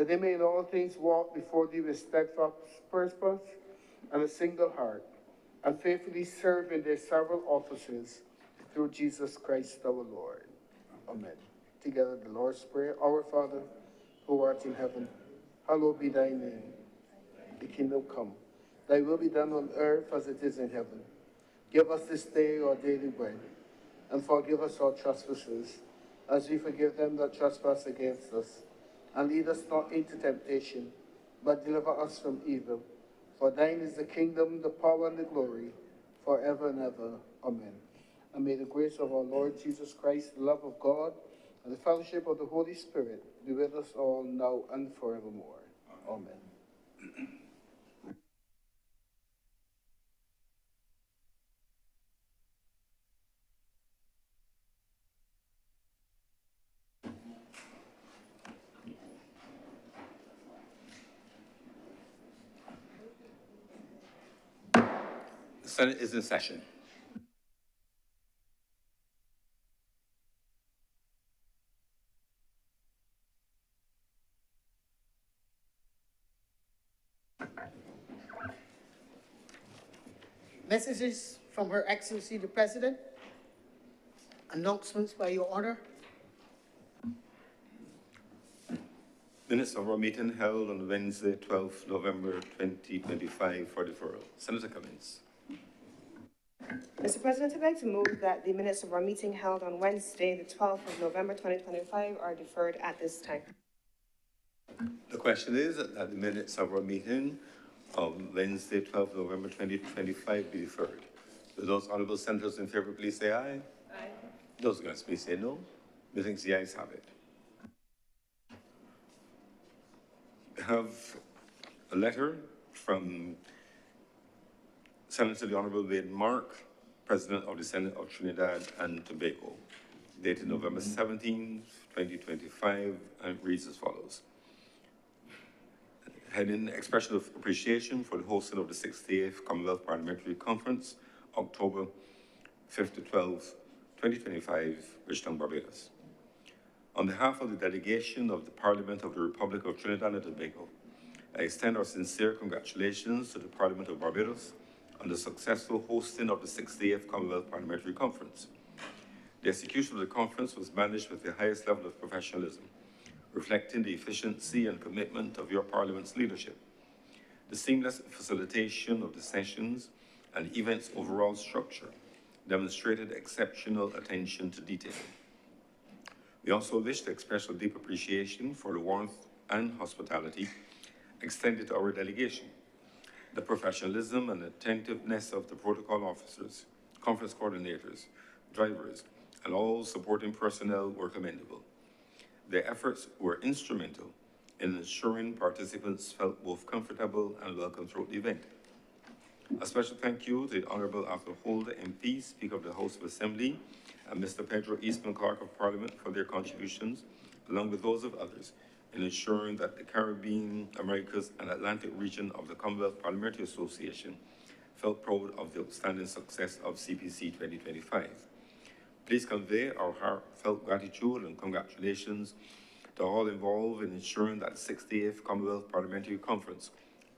that they may in all things walk before thee with steadfast purpose and a single heart, and faithfully serve in their several offices through Jesus Christ our Lord. Amen. Together the Lord's Prayer. Our Father, who art in heaven, hallowed be thy name. The kingdom come. Thy will be done on earth as it is in heaven. Give us this day our daily bread, and forgive us our trespasses, as we forgive them that trespass against us. And lead us not into temptation, but deliver us from evil. For thine is the kingdom, the power, and the glory, forever and ever. Amen. And may the grace of our Lord Jesus Christ, the love of God, and the fellowship of the Holy Spirit be with us all now and forevermore. Amen. The Senate is in session. Messages from Her Excellency the President. Announcements by Your Honor. Minutes of our meeting held on Wednesday, 12th November 2025 for deferral. Senator Cummins. Mr. President, I'd like to move that the minutes of our meeting held on Wednesday, the 12th of November 2025 are deferred at this time. The question is that the minutes of our meeting of Wednesday, 12th November 2025 be deferred. Do those honorable senators in favor please say aye? Aye. Those against please say no. Methinks the ayes have it. We have a letter from Senator the Honorable Wade Mark, President of the Senate of Trinidad and Tobago, dated November 17, 2025, and it reads as follows. Heading expression of appreciation for the hosting of the 68th Commonwealth Parliamentary Conference, October 5th to 12th, 2025, Bridgetown, Barbados. On behalf of the delegation of the Parliament of the Republic of Trinidad and Tobago, I extend our sincere congratulations to the Parliament of Barbados on the successful hosting of the 68th Commonwealth Parliamentary Conference. The execution of the conference was managed with the highest level of professionalism, reflecting the efficiency and commitment of your Parliament's leadership. The seamless facilitation of the sessions and event's overall structure demonstrated exceptional attention to detail. We also wish to express our deep appreciation for the warmth and hospitality extended to our delegation. The professionalism and attentiveness of the protocol officers, conference coordinators, drivers, and all supporting personnel were commendable. Their efforts were instrumental in ensuring participants felt both comfortable and welcome throughout the event. A special thank you to the Honourable Arthur Holder MP, Speaker of the House of Assembly, and Mr. Pedro Eastman, Clerk of Parliament, for their contributions, along with those of others, in ensuring that the Caribbean, Americas, and Atlantic region of the Commonwealth Parliamentary Association felt proud of the outstanding success of CPC 2025. Please convey our heartfelt gratitude and congratulations to all involved in ensuring that the 68th Commonwealth Parliamentary Conference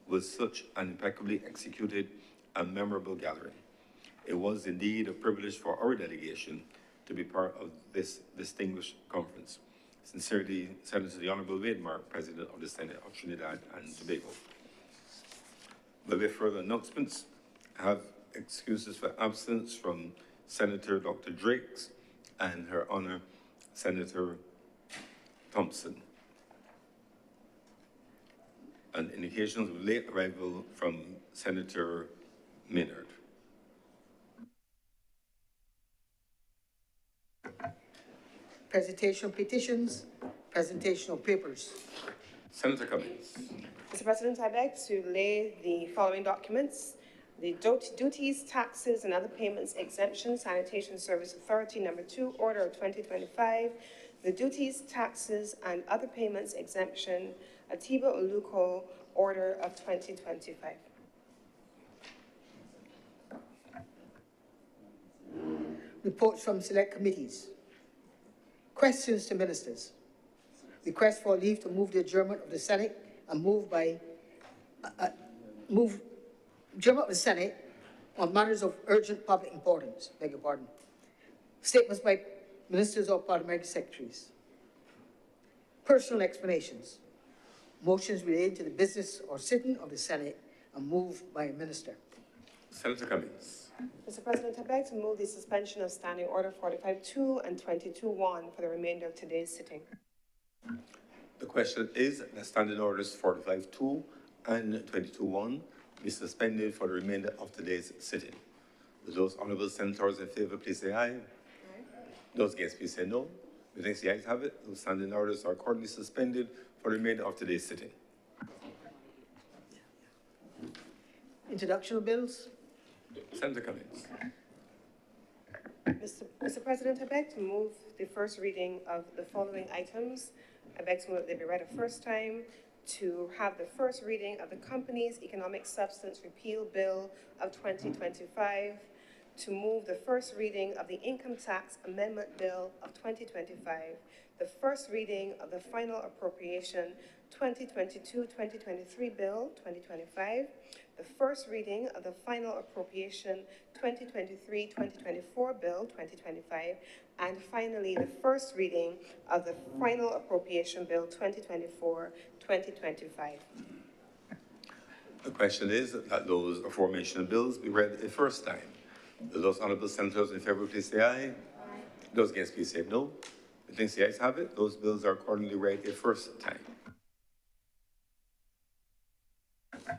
was such an impeccably executed and memorable gathering. It was indeed a privilege for our delegation to be part of this distinguished conference. Sincerely, Senator the Honourable Wade Mark, President of the Senate of Trinidad and Tobago. There will be further announcements. I have excuses for absence from Senator Dr. Drakes and Her Honour Senator Thompson, and indications of late arrival from Senator Maynard. Presentation of petitions, presentation of papers. Senator Cummins. Mr. President, I'd like to lay the following documents. The Duties, Taxes, and Other Payments Exemption Sanitation Service Authority Number 2, Order of 2025. The Duties, Taxes, and Other Payments Exemption, Atiba Oluko, Order of 2025. Reports from select committees. Questions to ministers. Request for leave to move the adjournment of the Senate and adjournment of the Senate on matters of urgent public importance. Beg your pardon. Statements by ministers or parliamentary secretaries. Personal explanations. Motions relating to the business or sitting of the Senate and moved by a minister. Senator Cummings. Mr. President, I beg to move the suspension of Standing Order 45-2 and 22-1 for the remainder of today's sitting. The question is that Standing Orders 45-2 and 22-1 be suspended for the remainder of today's sitting. Will those honourable senators in favour please say aye? Aye. Those against please say no. The next the ayes have it. Those standing orders are accordingly suspended for the remainder of today's sitting. Introduction of bills. Senator Cummings. Mr. President, I beg to move the first reading of the following items. I beg to move that they be read a first time, to have the first reading of the Companies Economic Substance Repeal Bill of 2025, to move the first reading of the Income Tax Amendment Bill of 2025, the first reading of the Final Appropriation 2022-2023 Bill 2025, the first reading of the Final Appropriation 2023-2024 Bill 2025, and finally, the first reading of the Final Appropriation Bill 2024-2025. The question is that those aforementioned bills be read a first time. Will those honourable senators in favour please say aye? Aye. Those against please say no. The next the ayes have it. Those bills are accordingly read a first time.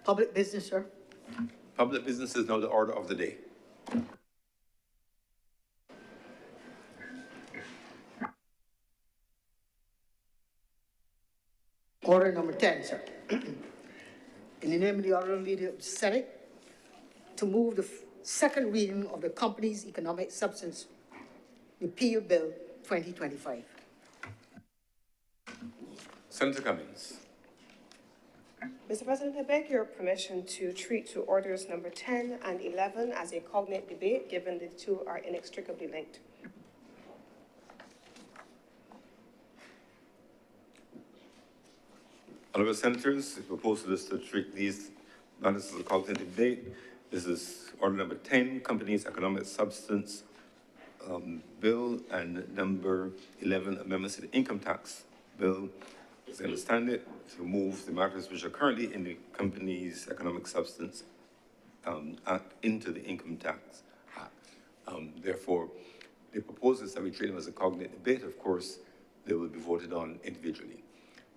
Public business, sir. Public business is now the order of the day. Order number 10, sir. In the name of the Honourable Leader of the Senate, to move the second reading of the Companies Economic Substance Repeal Bill 2025. Senator Cummings. Mr. President, I beg your permission to treat to orders number 10 and 11 as a cognate debate, given the two are inextricably linked. Honourable senators, the proposal is to treat these matters as a cognate debate. This is order number 10, Companies Economic Substance Bill, and number 11, amendments to the Income Tax Bill. As I understand it, to move the matters which are currently in the Companies Economic Substance Act into the Income Tax Act. Therefore, the proposals that we treat them as a cognate debate, of course, they will be voted on individually.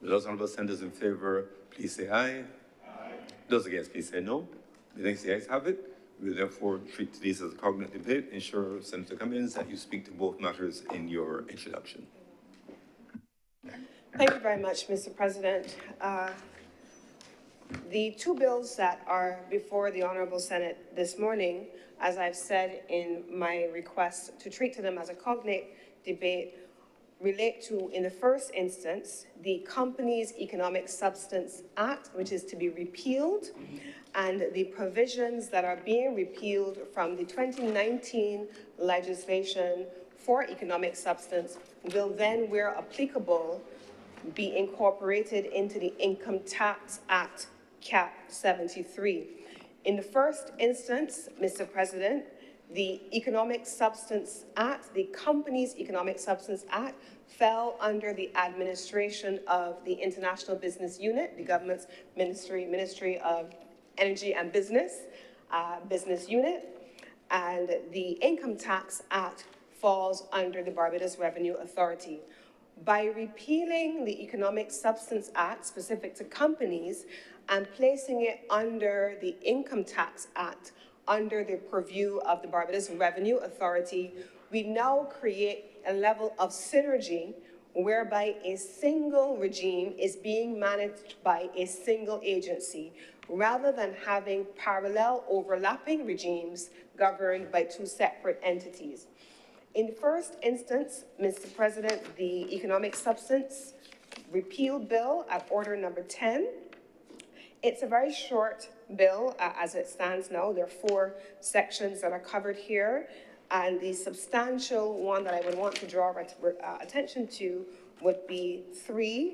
Will those honourable senators in favour please say aye? Aye. Those against please say no. The next the ayes have it. We will therefore treat these as a cognate debate. Ensure, Senator Cummings, that you speak to both matters in your introduction. Thank you very much, Mr. President. The two bills that are before the Honourable Senate this morning, as I've said in my request to treat to them as a cognate debate, relate to, in the first instance, the Companies Economic Substance Act, which is to be repealed, and the provisions that are being repealed from the 2019 legislation for economic substance will then, where applicable, be incorporated into the Income Tax Act, Cap 73. In the first instance, Mr. President, the Economic Substance Act, the Companies Economic Substance Act, fell under the administration of the International Business Unit, the government's Ministry of Energy and Business Unit, and the Income Tax Act falls under the Barbados Revenue Authority. By repealing the Economic Substance Act specific to companies and placing it under the Income Tax Act, under the purview of the Barbados Revenue Authority, we now create a level of synergy whereby a single regime is being managed by a single agency, rather than having parallel overlapping regimes governed by two separate entities. In the first instance, Mr. President, the Economic Substance Repeal Bill at order number 10, it's a very short bill as it stands now. There are 4 sections that are covered here, and the substantial one that I would want to draw attention to would be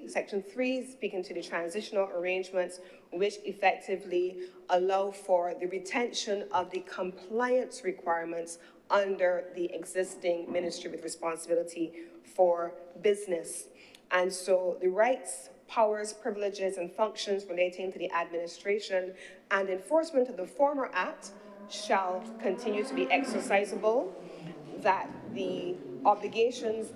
Section 3, speaking to the transitional arrangements, which effectively allow for the retention of the compliance requirements under the existing ministry with responsibility for business. And so the rights, powers, privileges, and functions relating to the administration and enforcement of the former act shall continue to be exercisable, that the obligations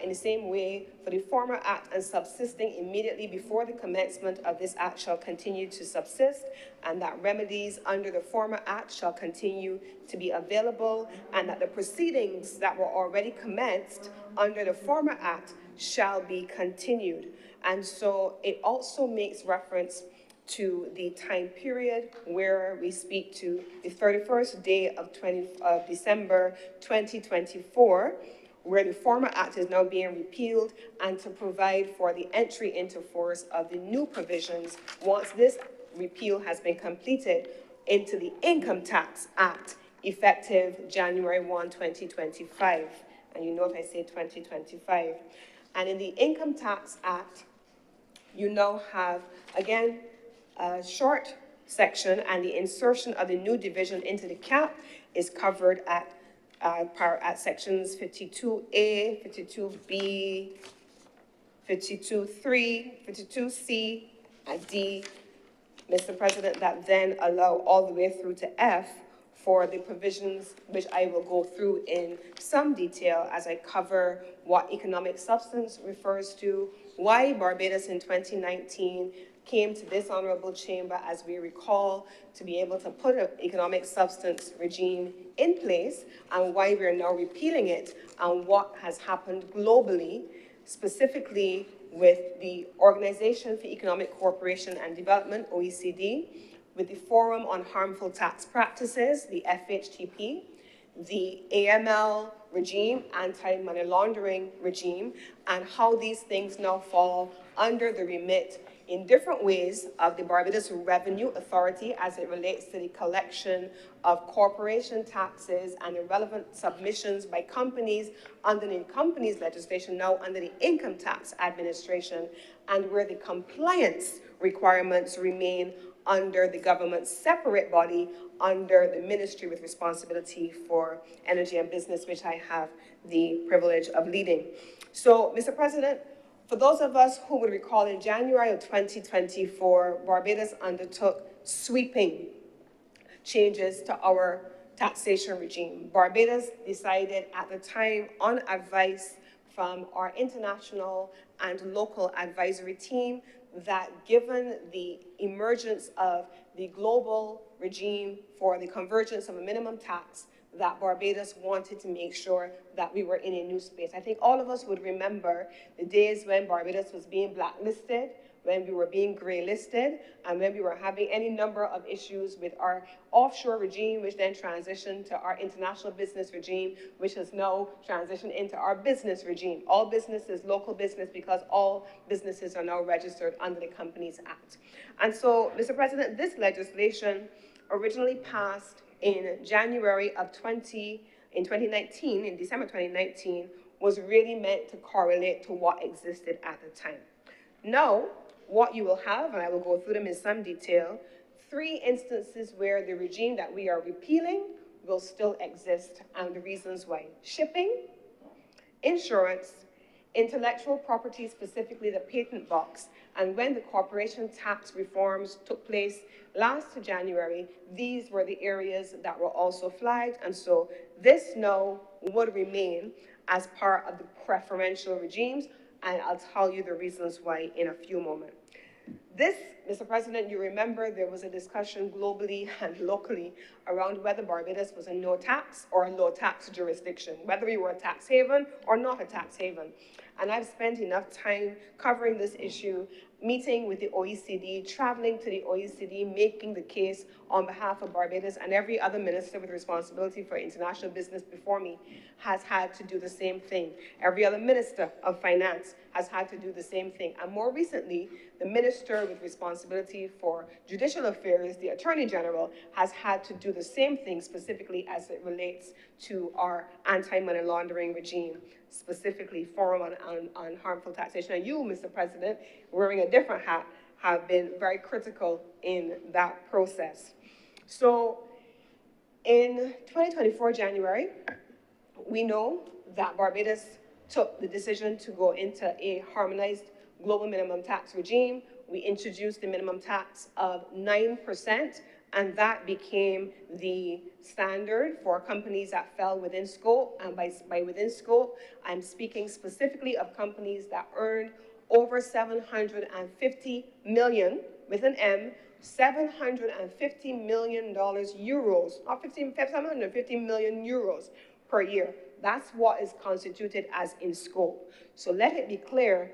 in the same way for the former act and subsisting immediately before the commencement of this act shall continue to subsist, and that remedies under the former act shall continue to be available, and that the proceedings that were already commenced under the former act shall be continued. And so it also makes reference to the time period where we speak to the 31st day of December 2024, where the former act is now being repealed, and to provide for the entry into force of the new provisions once this repeal has been completed into the Income Tax Act effective January 1, 2025. And you note I say 2025. And in the Income Tax Act, you now have, again, a short section, and the insertion of the new division into the cap is covered at sections 52A, 52B, 52.3, 52C, and D, Mr. President, that then allow all the way through to F for the provisions, which I will go through in some detail as I cover what economic substance refers to, why Barbados in 2019 came to this honorable chamber, as we recall, to be able to put an economic substance regime in place, and why we're now repealing it, and what has happened globally, specifically with the Organization for Economic Cooperation and Development, OECD, with the Forum on Harmful Tax Practices, the FHTP, the AML regime, anti-money laundering regime, and how these things now fall under the remit in different ways of the Barbados Revenue Authority as it relates to the collection of corporation taxes and the relevant submissions by companies under the companies legislation, now under the Income Tax Administration, and where the compliance requirements remain under the government's separate body, under the Ministry with Responsibility for Energy and Business, which I have the privilege of leading. So, Mr. President, for those of us who would recall, in January of 2024, Barbados undertook sweeping changes to our taxation regime. Barbados decided at the time, on advice from our international and local advisory team, that given the emergence of the global regime for the convergence of a minimum tax, that Barbados wanted to make sure that we were in a new space. I think all of us would remember the days when Barbados was being blacklisted, when we were being gray-listed, and when we were having any number of issues with our offshore regime, which then transitioned to our international business regime, which has now transitioned into our business regime. All business is local business because all businesses are now registered under the Companies Act. And so, Mr. President, this legislation originally passed in January of 2019, in December 2019, was really meant to correlate to what existed at the time. Now, what you will have, and I will go through them in some detail, 3 instances where the regime that we are repealing will still exist, and the reasons why. Shipping, insurance, intellectual property, specifically the patent box, and when the corporation tax reforms took place last January, these were the areas that were also flagged, and so this now would remain as part of the preferential regimes, and I'll tell you the reasons why in a few moments. This, Mr. President, you remember there was a discussion globally and locally around whether Barbados was a no-tax or a low-tax jurisdiction, whether we were a tax haven or not a tax haven. And I've spent enough time covering this issue, meeting with the OECD, traveling to the OECD, making the case on behalf of Barbados, and every other minister with responsibility for international business before me has had to do the same thing. Every other minister of finance has had to do the same thing. And more recently, the minister with responsibility for judicial affairs, the Attorney General, has had to do the same thing, specifically as it relates to our anti-money laundering regime. specifically Forum on Harmful Taxation. And you, Mr. President, wearing a different hat, have been very critical in that process. So in 2024 January, we know that Barbados took the decision to go into a harmonized global minimum tax regime. We introduced the minimum tax of 9%, and that became the standard for companies that fell within scope. And by within scope, I'm speaking specifically of companies that earned over 750 million, with an M, $750 million euros, not 750 million euros per year. That's what is constituted as in scope. So let it be clear,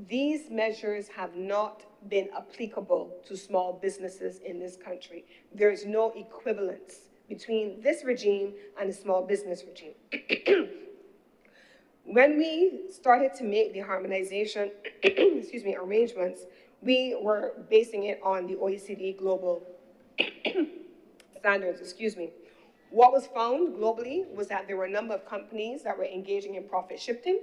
these measures have not been applicable to small businesses in this country. There is no equivalence between this regime and the small business regime. When we started to make the harmonization arrangements, we were basing it on the OECD global standards, What was found globally was that there were a number of companies that were engaging in profit shifting,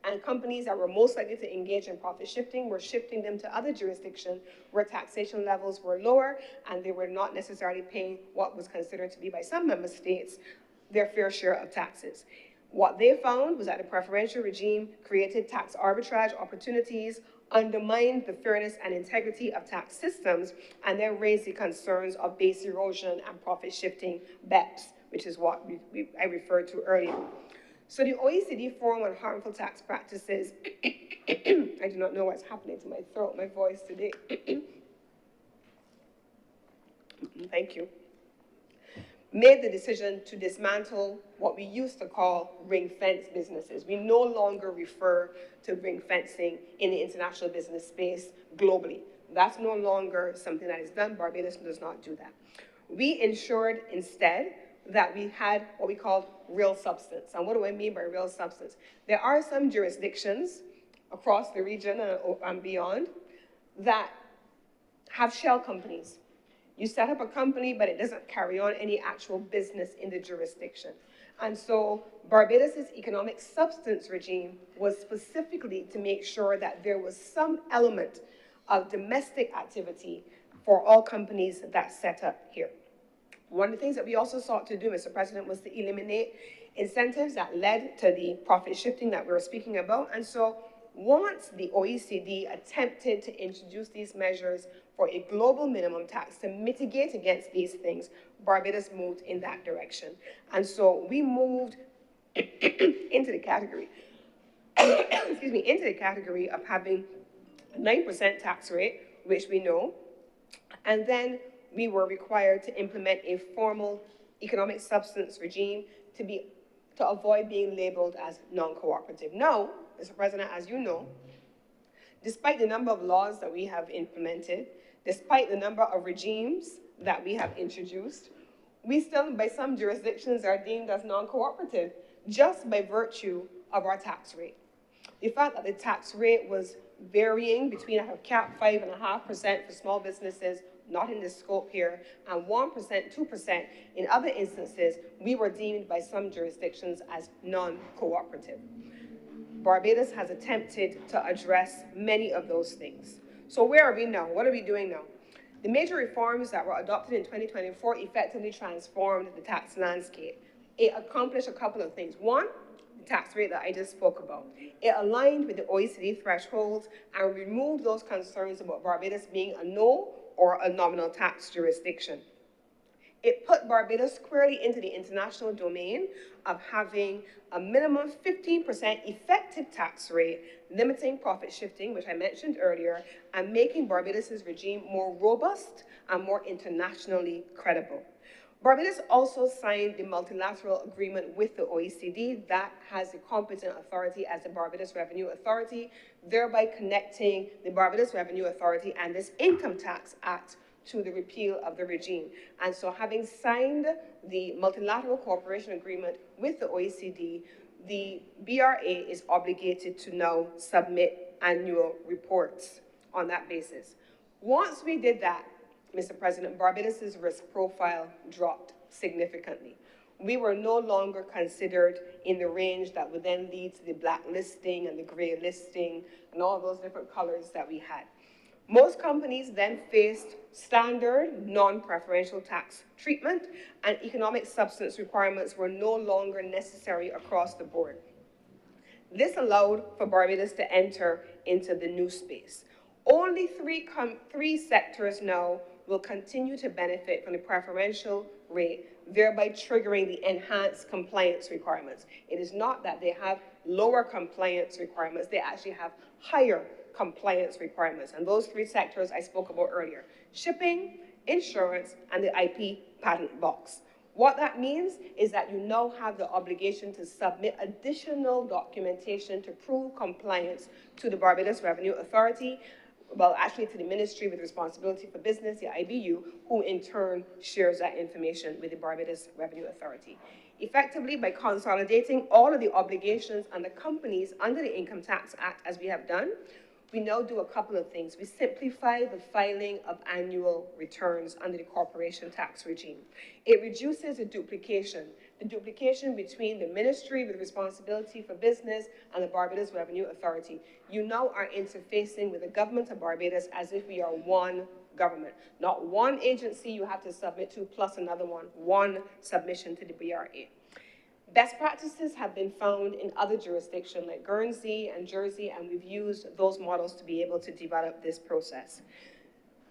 and companies that were most likely to engage in profit shifting were shifting them to other jurisdictions where taxation levels were lower, and they were not necessarily paying what was considered to be, by some member states, their fair share of taxes. What they found was that the preferential regime created tax arbitrage opportunities, undermined the fairness and integrity of tax systems, and then raised the concerns of base erosion and profit shifting BEPS, which is what I referred to earlier. So the OECD Forum on Harmful Tax Practices, I do not know what's happening to my throat, my voice today. Thank you. Made the decision to dismantle what we used to call ring-fence businesses. We no longer refer to ring-fencing in the international business space globally. That's no longer something that is done. Barbados does not do that. We ensured instead that we had what we called real substance. And what do I mean by real substance? There are some jurisdictions across the region and beyond that have shell companies. You set up a company, but it doesn't carry on any actual business in the jurisdiction. And so Barbados's economic substance regime was specifically to make sure that there was some element of domestic activity for all companies that set up here. One of the things that we also sought to do, Mr. President, was to eliminate incentives that led to the profit shifting that we were speaking about. And so once the OECD attempted to introduce these measures for a global minimum tax to mitigate against these things, Barbados moved in that direction. And so we moved into the category, into the category of having a 9% tax rate, which we know, and then we were required to implement a formal economic substance regime to avoid being labeled as non-cooperative. Now, Mr. President, as you know, despite the number of laws that we have implemented, despite the number of regimes that we have introduced, we still, by some jurisdictions, are deemed as non-cooperative just by virtue of our tax rate. The fact that the tax rate was varying between a cap 5.5% for small businesses, not in the scope here, and 1%, 2% in other instances, we were deemed by some jurisdictions as non-cooperative. Barbados has attempted to address many of those things. So where are we now? What are we doing now? The major reforms that were adopted in 2024 effectively transformed the tax landscape. It accomplished a couple of things. One, the tax rate that I just spoke about. It aligned with the OECD thresholds and removed those concerns about Barbados being a no or a nominal tax jurisdiction. It put Barbados squarely into the international domain of having a minimum 15% effective tax rate, limiting profit shifting, which I mentioned earlier, and making Barbados's regime more robust and more internationally credible. Barbados also signed the multilateral agreement with the OECD that has the competent authority as the Barbados Revenue Authority, thereby connecting the Barbados Revenue Authority and this Income Tax Act to the repeal of the regime. And so having signed the multilateral cooperation agreement with the OECD, the BRA is obligated to now submit annual reports on that basis. Once we did that, Mr. President, Barbados's risk profile dropped significantly. we were no longer considered in the range that would then lead to the blacklisting and the gray listing and all those different colors that we had. Most companies then faced standard non-preferential tax treatment, and economic substance requirements were no longer necessary across the board. This allowed for Barbados to enter into the new space. Only three sectors now will continue to benefit from the preferential rate, thereby triggering the enhanced compliance requirements. It is not that they have lower compliance requirements, they actually have higher compliance requirements. And those three sectors I spoke about earlier: shipping, insurance, and the IP patent box. What that means is that you now have the obligation to submit additional documentation to prove compliance to the Barbados Revenue Authority, well, actually to the Ministry with Responsibility for Business, the IBU, who in turn shares that information with the Barbados Revenue Authority. Effectively, by consolidating all of the obligations on the companies under the Income Tax Act, as we have done, we now do a couple of things. We simplify the filing of annual returns under the corporation tax regime. It reduces the duplication between the Ministry with Responsibility for Business and the Barbados Revenue Authority. You now are interfacing with the government of Barbados as if we are one government. Not one agency you have to submit to plus another one submission to the BRA. Best practices have been found in other jurisdictions like Guernsey and Jersey, and we've used those models to be able to develop this process.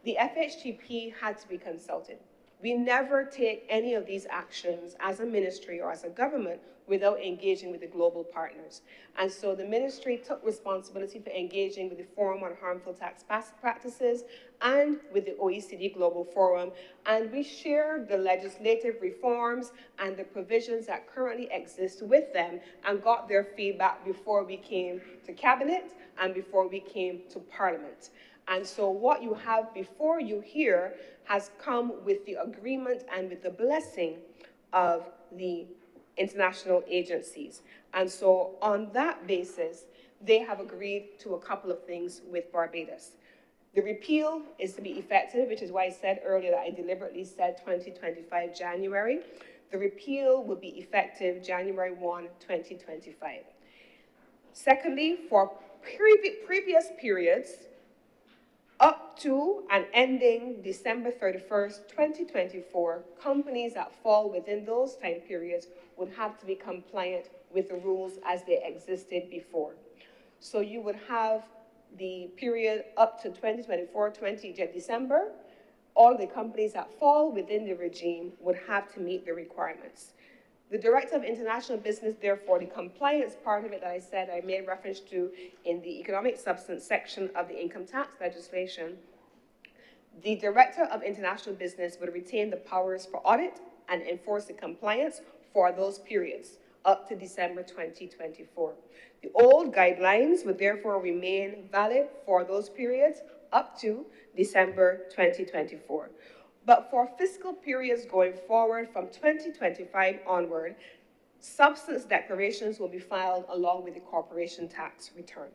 The FHTP had to be consulted. We never take any of these actions as a ministry or as a government without engaging with the global partners. And so the ministry took responsibility for engaging with the Forum on Harmful Tax Practices and with the OECD Global Forum, and we shared the legislative reforms and the provisions that currently exist with them and got their feedback before we came to Cabinet and before we came to Parliament. And so what you have before you here has come with the agreement and with the blessing of the international agencies. And so on that basis, they have agreed to a couple of things with Barbados. The repeal is to be effective, which is why I said earlier that I deliberately said 2025 January. The repeal will be effective January 1, 2025. Secondly, for previous periods, up to and ending December 31st, 2024, companies that fall within those time periods would have to be compliant with the rules as they existed before. So you would have the period up to 2024, December. All the companies that fall within the regime would have to meet the requirements. The Director of International Business, therefore, the compliance part of it that I said I made reference to in the economic substance section of the income tax legislation, the Director of International Business would retain the powers for audit and enforce the compliance for those periods up to December 2024. The old guidelines would therefore remain valid for those periods up to December 2024. But for fiscal periods going forward from 2025 onward, substance declarations will be filed along with the corporation tax return.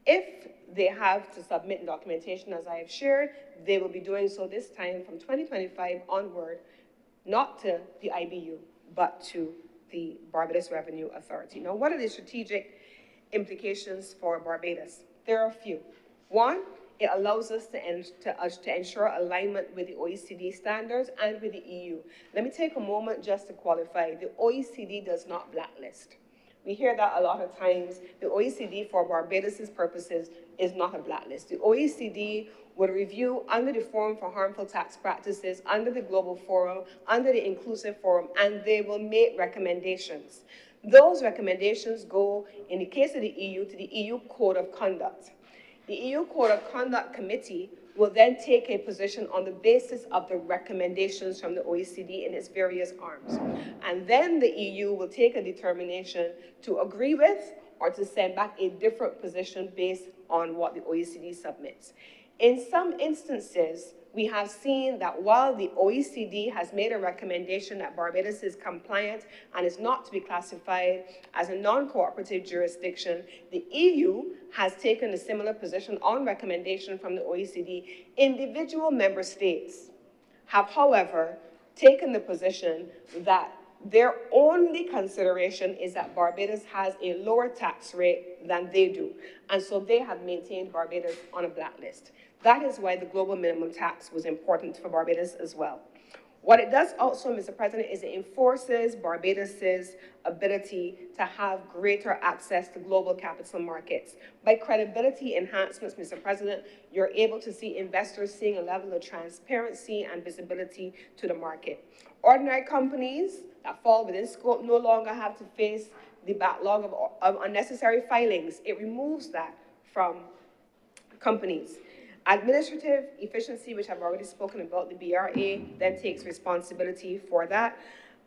If they have to submit documentation, as I have shared, they will be doing so this time from 2025 onward, not to the IBU, but to the Barbados Revenue Authority. Now, what are the strategic implications for Barbados? There are a few. One, it allows us to ensure alignment with the OECD standards and with the EU. Let me take a moment just to qualify. The OECD does not blacklist. We hear that a lot of times. The OECD, for Barbados's purposes, is not a blacklist. The OECD would review under the Forum for Harmful Tax Practices, under the Global Forum, under the Inclusive Forum, and they will make recommendations. Those recommendations go, in the case of the EU, to the EU Code of Conduct. The EU Code of Conduct Committee will then take a position on the basis of the recommendations from the OECD in its various arms. And then the EU will take a determination to agree with or to send back a different position based on what the OECD submits. In some instances, we have seen that while the OECD has made a recommendation that Barbados is compliant and is not to be classified as a non-cooperative jurisdiction, the EU has taken a similar position on recommendation from the OECD. Individual member states have, however, taken the position that Their only consideration is that Barbados has a lower tax rate than they do, and so they have maintained Barbados on a blacklist. That is why the global minimum tax was important for Barbados as well. What it does also, Mr. President, is it enforces Barbados's ability to have greater access to global capital markets. By credibility enhancements, Mr. President, you're able to see investors seeing a level of transparency and visibility to the market. Ordinary companies that fall within scope no longer have to face the backlog of unnecessary filings. It removes that from companies. Administrative efficiency, which I've already spoken about, the BRA then takes responsibility for that.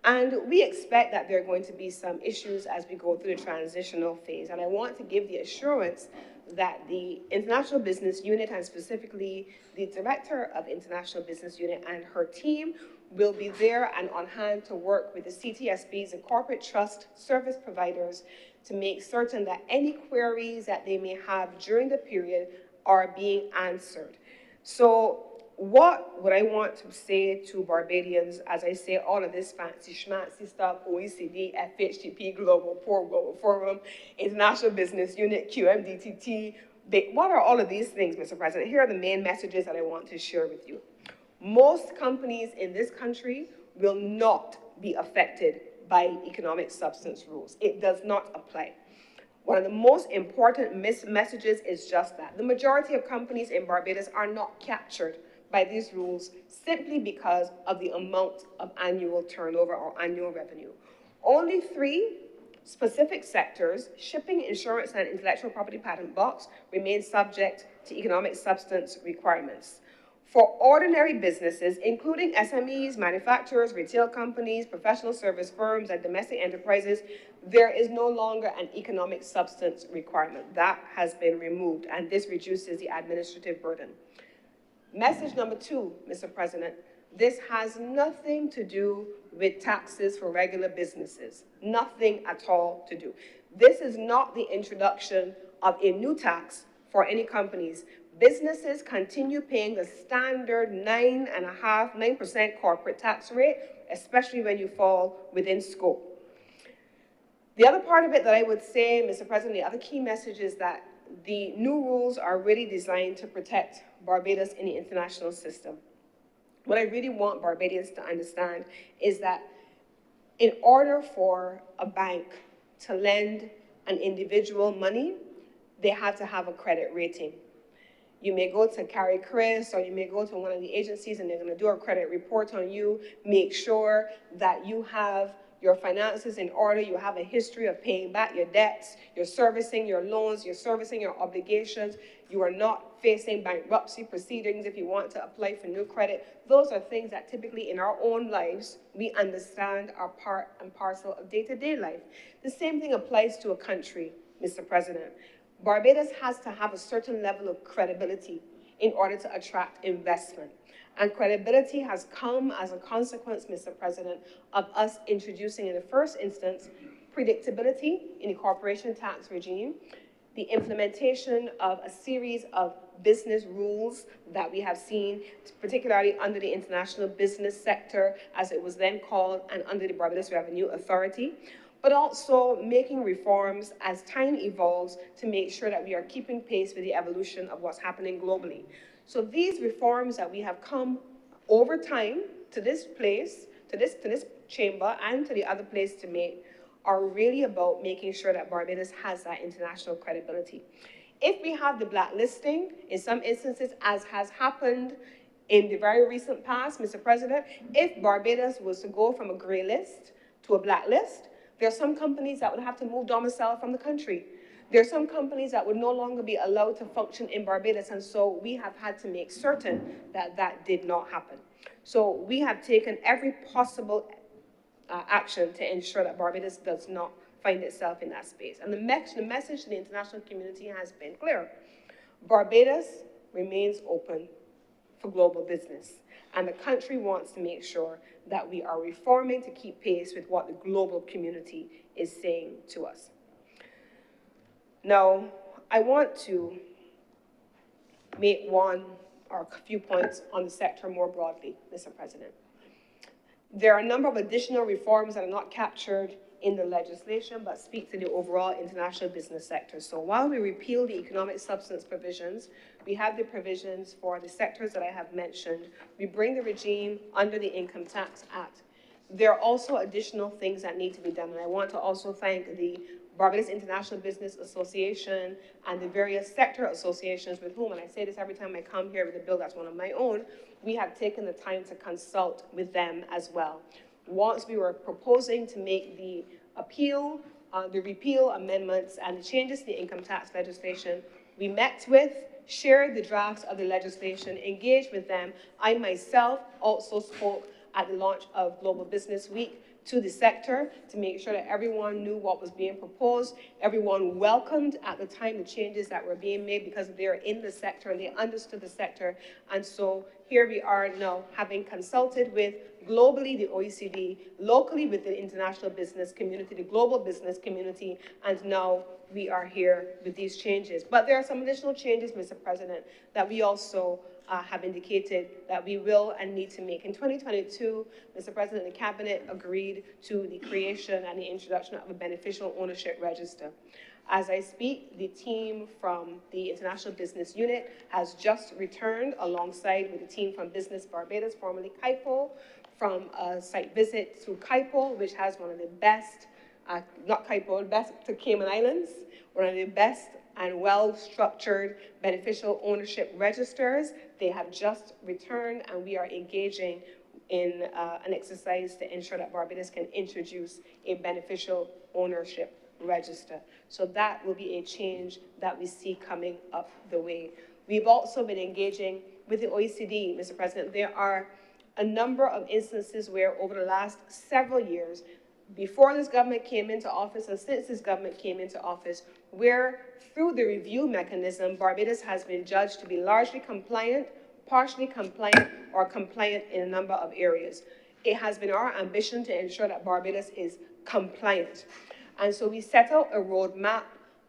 And we expect that there are going to be some issues as we go through the transitional phase. And I want to give the assurance that the International Business Unit, and specifically the Director of International Business Unit and her team, will be there and on hand to work with the CTSBs and corporate trust service providers to make certain that any queries that they may have during the period are being answered. So what would I want to say to Barbadians as I say all of this fancy schmancy stuff, OECD, FHTP, Global Poor, Global Forum, International Business Unit, QMDTT, what are all of these things, Mr. President? Here are the main messages that I want to share with you. Most companies in this country will not be affected by economic substance rules. It does not apply. One of the most important messages is just that. The majority of companies in Barbados are not captured by these rules simply because of the amount of annual turnover or annual revenue. Only 3 specific sectors, shipping, insurance, and intellectual property patent box, remain subject to economic substance requirements. For ordinary businesses, including SMEs, manufacturers, retail companies, professional service firms, and domestic enterprises, there is no longer an economic substance requirement. That has been removed, and this reduces the administrative burden. Message number 2, Mr. President, this has nothing to do with taxes for regular businesses. Nothing at all to do. This is not the introduction of a new tax for any companies. Businesses continue paying the standard 9% corporate tax rate, especially when you fall within scope. The other part of it that I would say, Mr. President, the other key message is that the new rules are really designed to protect Barbados in the international system. What I really want Barbadians to understand is that in order for a bank to lend an individual money, they have to have a credit rating. You may go to CariCris, or you may go to one of the agencies and they're going to do a credit report on you, make sure that you have your finances in order, you have a history of paying back your debts, you're servicing your loans, you're servicing your obligations, you are not facing bankruptcy proceedings if you want to apply for new credit. Those are things that typically in our own lives, we understand are part and parcel of day-to-day life. The same thing applies to a country, Mr. President. Barbados has to have a certain level of credibility in order to attract investment. And credibility has come as a consequence, Mr. President, of us introducing in the first instance predictability in the corporation tax regime, the implementation of a series of business rules that we have seen, particularly under the international business sector, as it was then called, and under the Barbados Revenue Authority, but also making reforms as time evolves to make sure that we are keeping pace with the evolution of what's happening globally. So these reforms that we have come over time to this place, to this chamber, and to the other place to make are really about making sure that Barbados has that international credibility. If we have the blacklisting, in some instances, as has happened in the very recent past, Mr. President, if Barbados was to go from a gray list to a blacklist, there are some companies that would have to move domicile from the country. There are some companies that would no longer be allowed to function in Barbados, and so we have had to make certain that that did not happen. So we have taken every possible action to ensure that Barbados does not find itself in that space. And the message to the international community has been clear. Barbados remains open for global business, and the country wants to make sure that we are reforming to keep pace with what the global community is saying to us. Now, I want to make one or a few points on the sector more broadly, Mr. President. There are a number of additional reforms that are not captured in the legislation, but speak to the overall international business sector. So while we repeal the economic substance provisions, we have the provisions for the sectors that I have mentioned. We bring the regime under the Income Tax Act. There are also additional things that need to be done, and I want to also thank the Barbados International Business Association and the various sector associations with whom, and I say this every time I come here with a bill that's one of my own, we have taken the time to consult with them as well. Once we were proposing to make the repeal amendments and the changes to the income tax legislation, we met with, shared the drafts of the legislation, engaged with them. I myself also spoke at the launch of Global Business Week to the sector to make sure that everyone knew what was being proposed. Everyone welcomed at the time the changes that were being made because they're in the sector and they understood the sector. And so here we are now, having consulted with globally the OECD, locally with the international business community, the global business community, and now we are here with these changes. But there are some additional changes, Mr. President, that we also have indicated that we will and need to make. In 2022, Mr. President, the Cabinet agreed to the creation and the introduction of a beneficial ownership register. As I speak, the team from the International Business Unit has just returned alongside with the team from Business Barbados, formerly KIPO, from a site visit to KIPO, which has one of the best, not KIPO, best to Cayman Islands, one of the best and well-structured beneficial ownership registers. They have just returned, and we are engaging in an exercise to ensure that Barbados can introduce a beneficial ownership register. So that will be a change that we see coming up the way. We've also been engaging with the OECD, Mr. President. There are a number of instances where over the last several years, before this government came into office and since this government came into office, where through the review mechanism, Barbados has been judged to be largely compliant, partially compliant, or compliant in a number of areas. It has been our ambition to ensure that Barbados is compliant. And so we set out a roadmap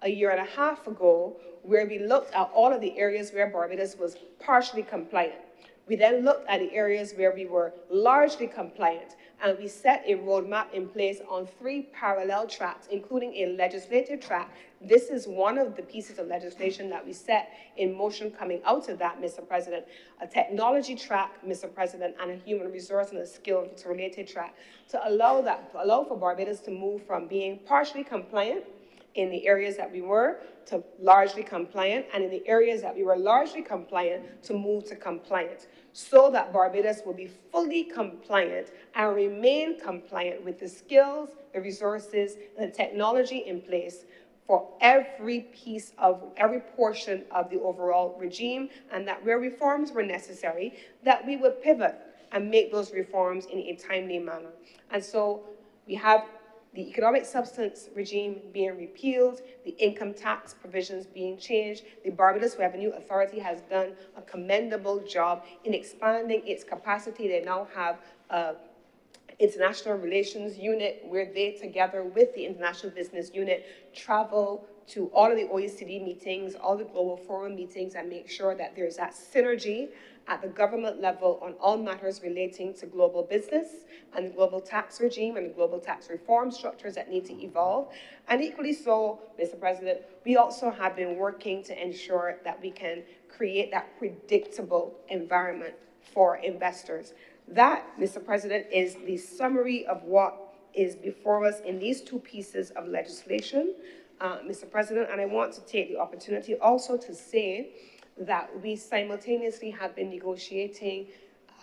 a year and a half ago where we looked at all of the areas where Barbados was partially compliant. We then looked at the areas where we were largely compliant, and we set a roadmap in place on 3 parallel tracks, including a legislative track. This is one of the pieces of legislation that we set in motion coming out of that, Mr. President. A technology track, Mr. President, and a human resource and a skills-related track to allow for Barbados to move from being partially compliant in the areas that we were to largely compliant, and in the areas that we were largely compliant to move to compliant, so that Barbados will be fully compliant and remain compliant with the skills, the resources, and the technology in place for every portion of the overall regime, and that where reforms were necessary, that we would pivot and make those reforms in a timely manner. And so we have the economic substance regime being repealed, the income tax provisions being changed. The Barbados Revenue Authority has done a commendable job in expanding its capacity. They now have an international relations unit where they, together with the international business unit, travel to all of the OECD meetings, all the global forum meetings, and make sure that there's that synergy at the government level on all matters relating to global business and the global tax regime and the global tax reform structures that need to evolve. And equally so, Mr. President, we also have been working to ensure that we can create that predictable environment for investors. That, Mr. President, is the summary of what is before us in these 2 pieces of legislation, Mr. President. And I want to take the opportunity also to say that we simultaneously have been negotiating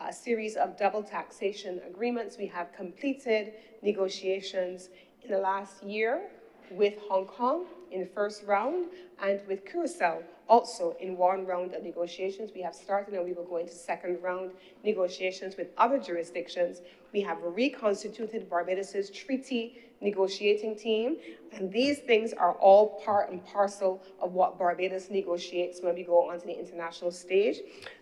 a series of double taxation agreements. We have completed negotiations in the last year with Hong Kong in the first round and with Curacao also in 1 round of negotiations. We have started and we will go into 2nd round negotiations with other jurisdictions. We have reconstituted Barbados's treaty negotiating team, and these things are all part and parcel of what Barbados negotiates when we go onto the international stage.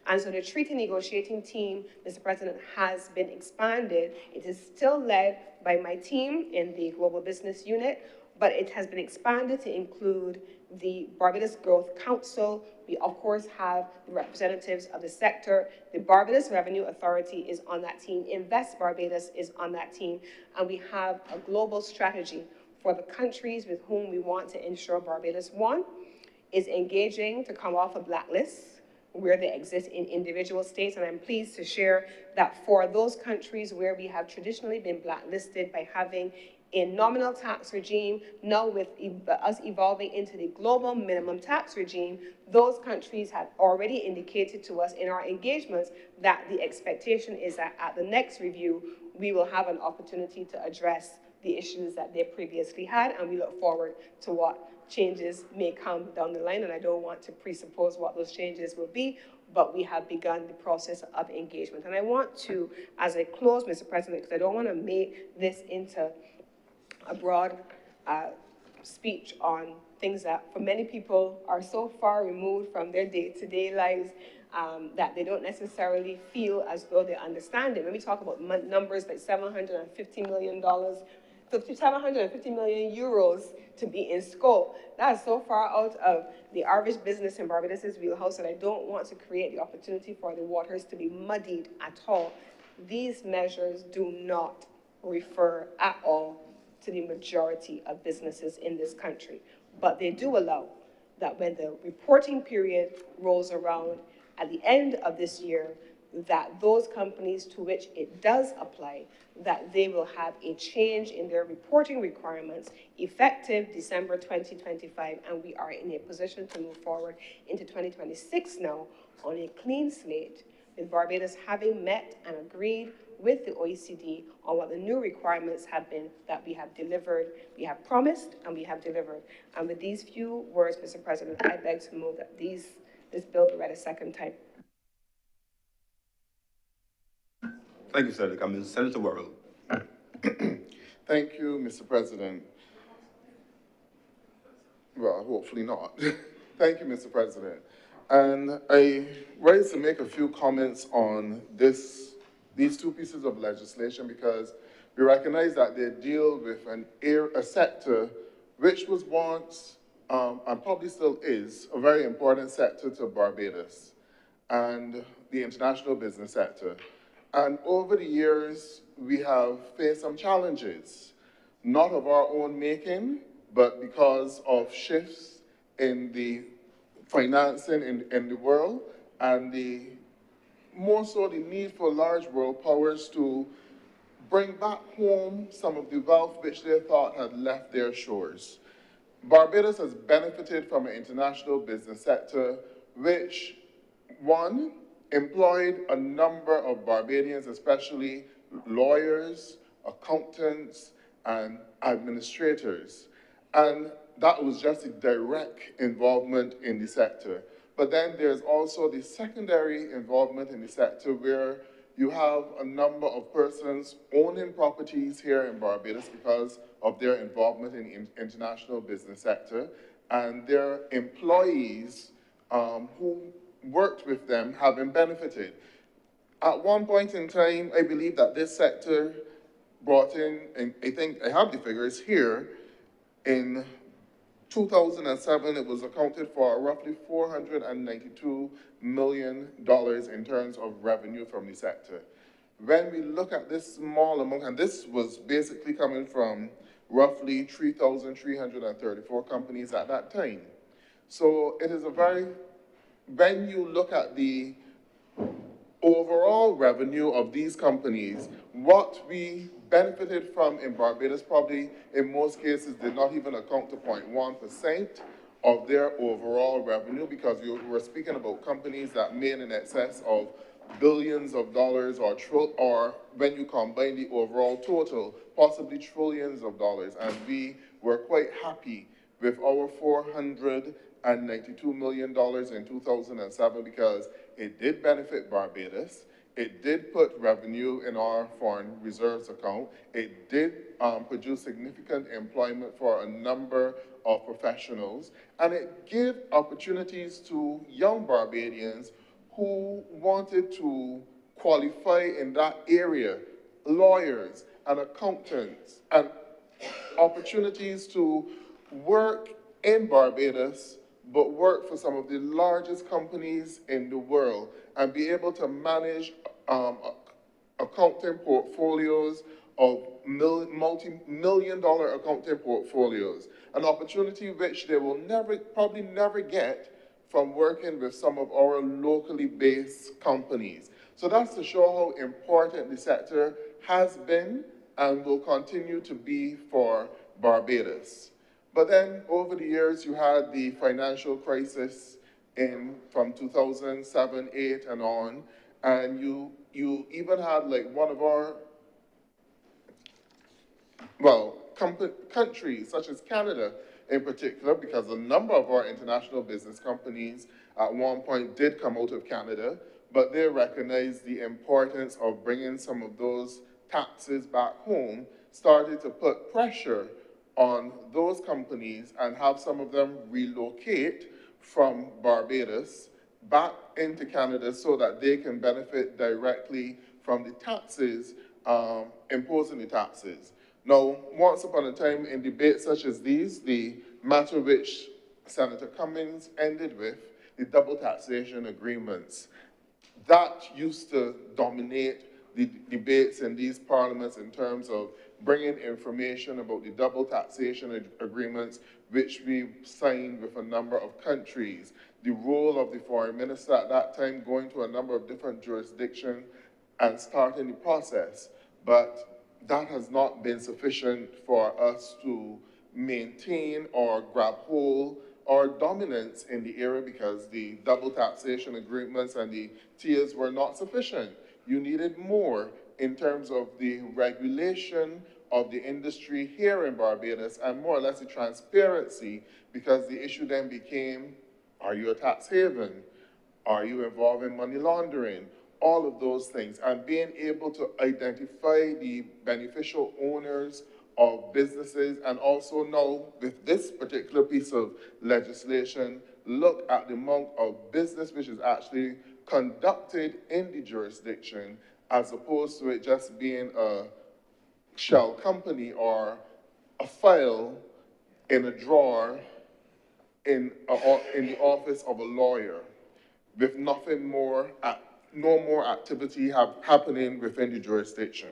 And so the treaty negotiating team, Mr. President, has been expanded. It is still led by my team in the Global Business Unit, but it has been expanded to include the Barbados Growth Council. We, of course, have the representatives of the sector. The Barbados Revenue Authority is on that team. Invest Barbados is on that team. And we have a global strategy for the countries with whom we want to ensure Barbados, one, is engaging to come off a blacklist where they exist in individual states. And I'm pleased to share that for those countries where we have traditionally been blacklisted by having a nominal tax regime, now with us evolving into the global minimum tax regime, those countries have already indicated to us in our engagements that the expectation is that at the next review, we will have an opportunity to address the issues that they previously had, and we look forward to what changes may come down the line, and I don't want to presuppose what those changes will be, but we have begun the process of engagement. And I want to, as I close, Mr. President, because I don't want to make this into a broad speech on things that for many people are so far removed from their day-to-day lives that they don't necessarily feel as though they understand it. When we talk about numbers like $750 million, so 750 million euros to be in scope, that is so far out of the average business in Barbados' wheelhouse that I don't want to create the opportunity for the waters to be muddied at all. These measures do not refer at all to the majority of businesses in this country. But they do allow that when the reporting period rolls around at the end of this year, that those companies to which it does apply, that they will have a change in their reporting requirements effective December 2025, and we are in a position to move forward into 2026 now on a clean slate, with Barbados having met and agreed with the OECD on what the new requirements have been that we have delivered, we have promised, and we have delivered. And with these few words, Mr. President, I beg to move that this bill be read a second time. Thank you, Senator Cummings. Senator Worrell. Thank you, Mr. President. Well, hopefully not. Thank you, Mr. President. And I rise to make a few comments on these two pieces of legislation because we recognize that they deal with a sector which was once, and probably still is, a very important sector to Barbados and the international business sector. And over the years, we have faced some challenges, not of our own making, but because of shifts in the financing in the world and more so the need for large world powers to bring back home some of the wealth which they thought had left their shores. Barbados has benefited from an international business sector which, one, employed a number of Barbadians, especially lawyers, accountants, and administrators. And that was just a direct involvement in the sector. But then there's also the secondary involvement in the sector where you have a number of persons owning properties here in Barbados because of their involvement in the international business sector, and their employees who worked with them having benefited. At one point in time, I believe that this sector brought in, and I think I have the figures here, in 2007, it was accounted for roughly $492 million in terms of revenue from the sector. When we look at this small amount, and this was basically coming from roughly 3,334 companies at that time. So it is when you look at the overall revenue of these companies, what we benefited from in Barbados probably in most cases did not even account to 0.1% of their overall revenue, because we're speaking about companies that made in excess of billions of dollars or when you combine the overall total, possibly trillions of dollars. And we were quite happy with our $492 million in 2007 because it did benefit Barbados. It did put revenue in our foreign reserves account. It did produce significant employment for a number of professionals. And it gave opportunities to young Barbadians who wanted to qualify in that area, lawyers and accountants, and opportunities to work in Barbados, but work for some of the largest companies in the world and be able to manage accounting portfolios of multi-million dollar accounting portfolios, an opportunity which they will probably never get from working with some of our locally based companies. So that's to show how important the sector has been and will continue to be for Barbados. But then over the years, you had the financial crisis from 2007, 8 and on, and you even had like one of our, countries such as Canada in particular, because a number of our international business companies at one point did come out of Canada, but they recognized the importance of bringing some of those taxes back home, started to put pressure on those companies and have some of them relocate from Barbados back into Canada so that they can benefit directly from the taxes, imposing the taxes. Now, once upon a time in debates such as these, the matter which Senator Cummings ended with, the double taxation agreements, that used to dominate the debates in these parliaments in terms of bringing information about the double taxation agreements which we signed with a number of countries, the role of the foreign minister at that time going to a number of different jurisdictions and starting the process. But that has not been sufficient for us to maintain or grab hold or dominance in the area because the double taxation agreements and the tiers were not sufficient. You needed more in terms of the regulation of the industry here in Barbados and more or less the transparency, because the issue then became, are you a tax haven? Are you involved in money laundering? All of those things, and being able to identify the beneficial owners of businesses, and also now with this particular piece of legislation, look at the amount of business which is actually conducted in the jurisdiction, as opposed to it just being a shell company or a file in a drawer in the office of a lawyer with nothing more, no more activity happening within the jurisdiction.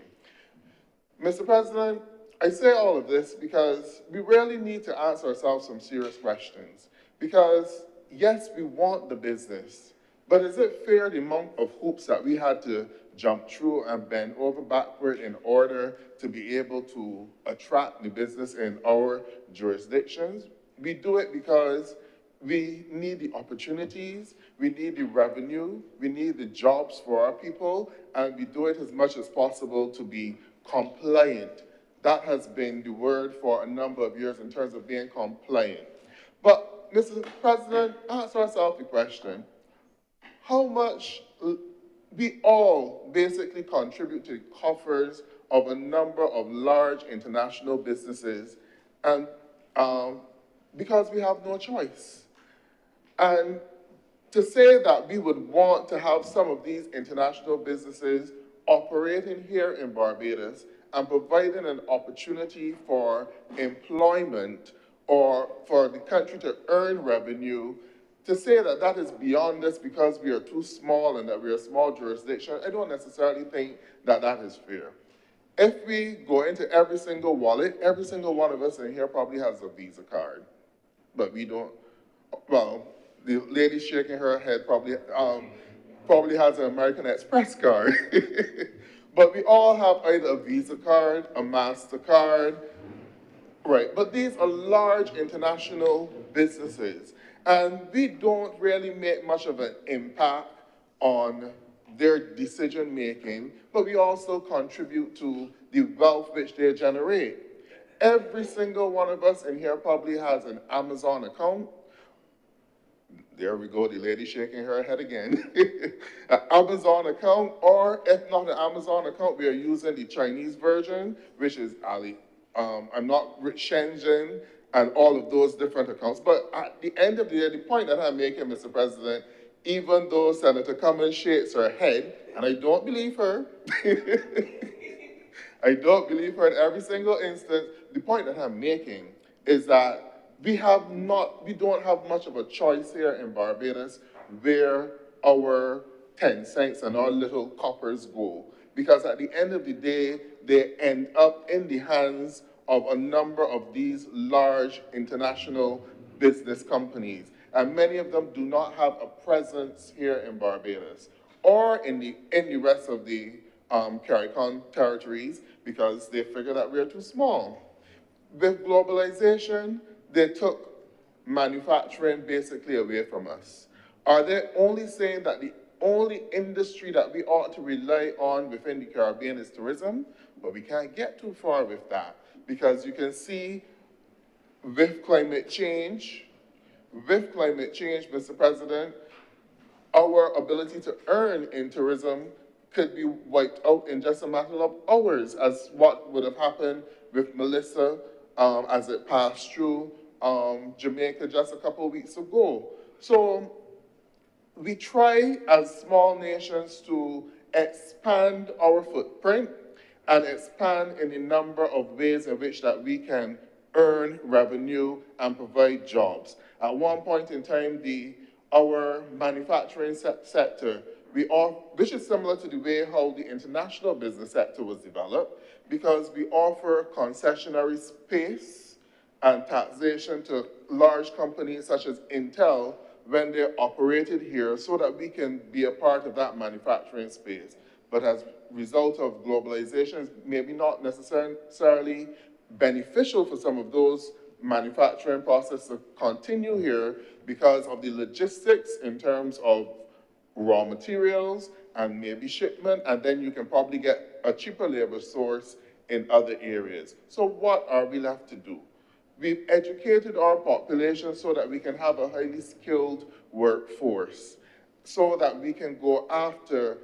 Mr. President, I say all of this because we really need to ask ourselves some serious questions. Because yes, we want the business, but is it fair the amount of hoops that we had to jump through and bend over backward in order to be able to attract the business in our jurisdictions? We do it because we need the opportunities, we need the revenue, we need the jobs for our people, and we do it as much as possible to be compliant. That has been the word for a number of years in terms of being compliant. But, Mr. President, ask ourselves the question, how much we all basically contribute to the coffers of a number of large international businesses, and because we have no choice. And to say that we would want to have some of these international businesses operating here in Barbados and providing an opportunity for employment or for the country to earn revenue, to say that that is beyond us because we are too small and that we are a small jurisdiction, I don't necessarily think that that is fair. If we go into every single wallet, every single one of us in here probably has a Visa card, but we don't, well, the lady shaking her head probably has an American Express card. But we all have either a Visa card, a MasterCard, right? But these are large international businesses, and we don't really make much of an impact on their decision-making, but we also contribute to the wealth which they generate. Every single one of us in here probably has an Amazon account. There we go, the lady shaking her head again. An Amazon account, or if not an Amazon account, we are using the Chinese version, which is Shenzhen, and all of those different accounts. But at the end of the day, the point that I'm making, Mr. President, even though Senator Cummings shakes her head, and I don't believe her, I don't believe her in every single instance, the point that I'm making is that we don't have much of a choice here in Barbados where our 10 cents and our little coppers go. Because at the end of the day, they end up in the hands of a number of these large international business companies. And many of them do not have a presence here in Barbados or in the rest of the CARICOM territories because they figure that we're too small. With globalization, they took manufacturing basically away from us. Are they only saying that the only industry that we ought to rely on within the Caribbean is tourism? But we can't get too far with that because you can see with climate change, Mr. President, our ability to earn in tourism could be wiped out in just a matter of hours, as what would have happened with Melissa as it passed through Jamaica just a couple of weeks ago. So we try as small nations to expand our footprint and expand in the number of ways in which that we can earn revenue and provide jobs. At one point in time, our manufacturing sector, which is similar to the way how the international business sector was developed, because we offer concessionary space and taxation to large companies such as Intel when they're operated here so that we can be a part of that manufacturing space. But as a result of globalization, it's maybe not necessarily beneficial for some of those manufacturing processes to continue here because of the logistics in terms of raw materials and maybe shipment, and then you can probably get a cheaper labor source in other areas. So what are we left to do? We've educated our population so that we can have a highly skilled workforce, so that we can go after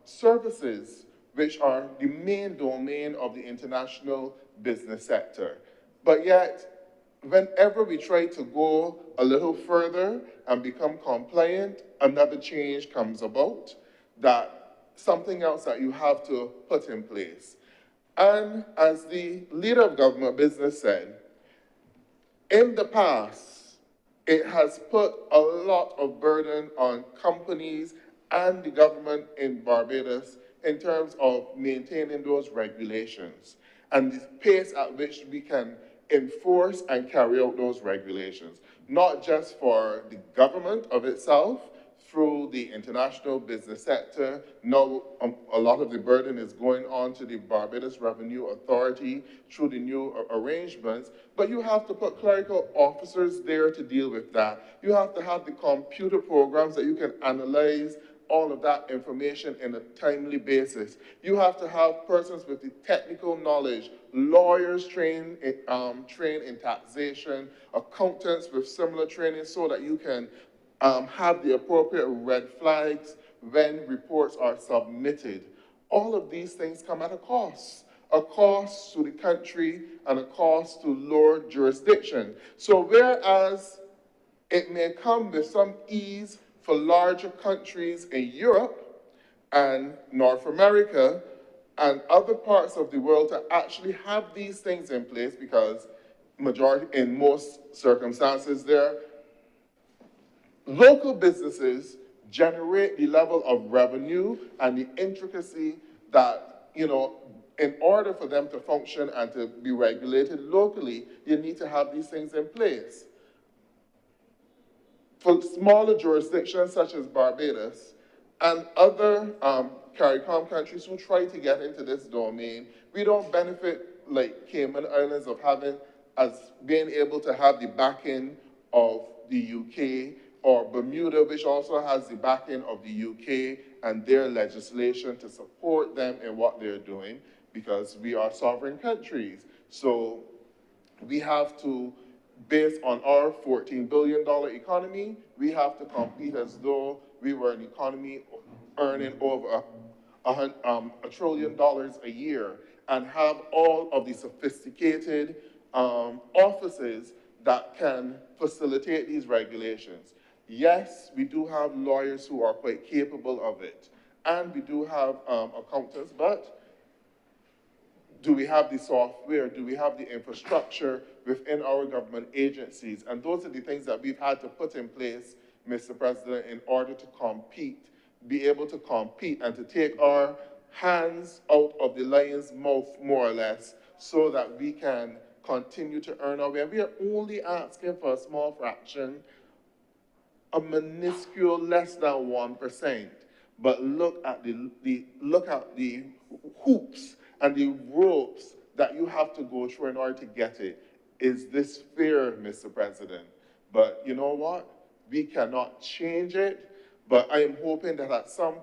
services which are the main domain of the international business sector. But yet, whenever we try to go a little further and become compliant, another change comes about, that something else that you have to put in place. And as the leader of government business said, in the past, it has put a lot of burden on companies and the government in Barbados in terms of maintaining those regulations and the pace at which we can enforce and carry out those regulations, not just for the government of itself, through the international business sector. Now, a lot of the burden is going on to the Barbados Revenue Authority through the new arrangements, but you have to put clerical officers there to deal with that. You have to have the computer programs that you can analyze all of that information in a timely basis. You have to have persons with the technical knowledge, lawyers trained in taxation, accountants with similar training so that you can have the appropriate red flags when reports are submitted. All of these things come at a cost to the country and a cost to lower jurisdiction. So whereas it may come with some ease for larger countries in Europe and North America and other parts of the world to actually have these things in place, because in most circumstances there, local businesses generate the level of revenue and the intricacy that, in order for them to function and to be regulated locally, you need to have these things in place. For smaller jurisdictions such as Barbados and other CARICOM countries who try to get into this domain, we don't benefit like Cayman Islands as being able to have the backing of the UK, or Bermuda, which also has the backing of the UK and their legislation to support them in what they're doing, because we are sovereign countries. So we have to, based on our $14 billion economy, we have to compete as though we were an economy earning over $1 trillion a year and have all of the sophisticated offices that can facilitate these regulations. Yes, we do have lawyers who are quite capable of it, and we do have accountants, but Do we have the software? Do we have the infrastructure within our government agencies? And those are the things that we've had to put in place, Mr. President, in order to compete, be able to compete and to take our hands out of the lion's mouth, more or less, so that we can continue to earn our way. And we are only asking for a small fraction, a minuscule less than 1%. But look at the hoops and the ropes that you have to go through in order to get it. Is this fair, Mr. President? But you know what? We cannot change it, but I am hoping that at some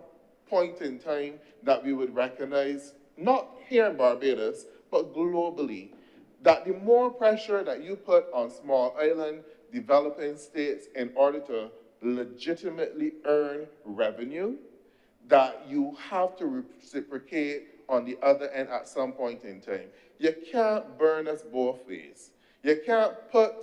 point in time that we would recognize, not here in Barbados, but globally, that the more pressure that you put on small island developing states in order to legitimately earn revenue, that you have to reciprocate on the other end at some point in time. You can't burn us both ways. You can't put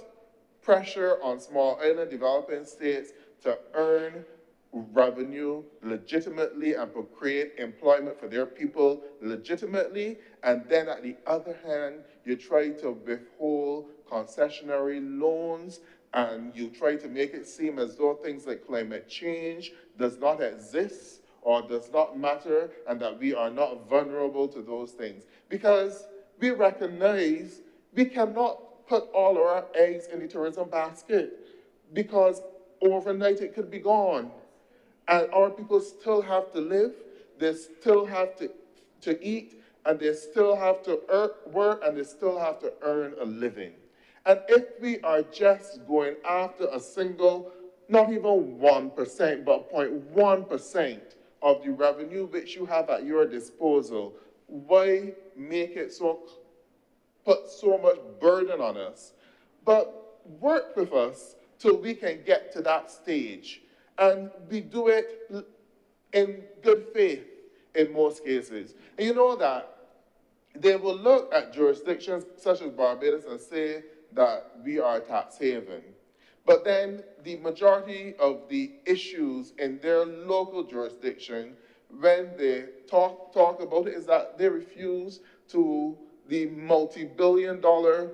pressure on small island developing states to earn revenue legitimately and to create employment for their people legitimately, and then at the other hand, you try to withhold concessionary loans and you try to make it seem as though things like climate change does not exist or does not matter, and that we are not vulnerable to those things. Because we recognize we cannot put all our eggs in the tourism basket, because overnight it could be gone. And our people still have to live, they still have to eat, and they still have to work, and they still have to earn a living. And if we are just going after a single, not even 1%, but 0.1% of the revenue which you have at your disposal, why make it put so much burden on us? But work with us till we can get to that stage. And we do it in good faith in most cases. And you know that they will look at jurisdictions such as Barbados and say that we are a tax haven. But then the majority of the issues in their local jurisdiction, when they talk about it, is that they refuse to the multi-billion-dollar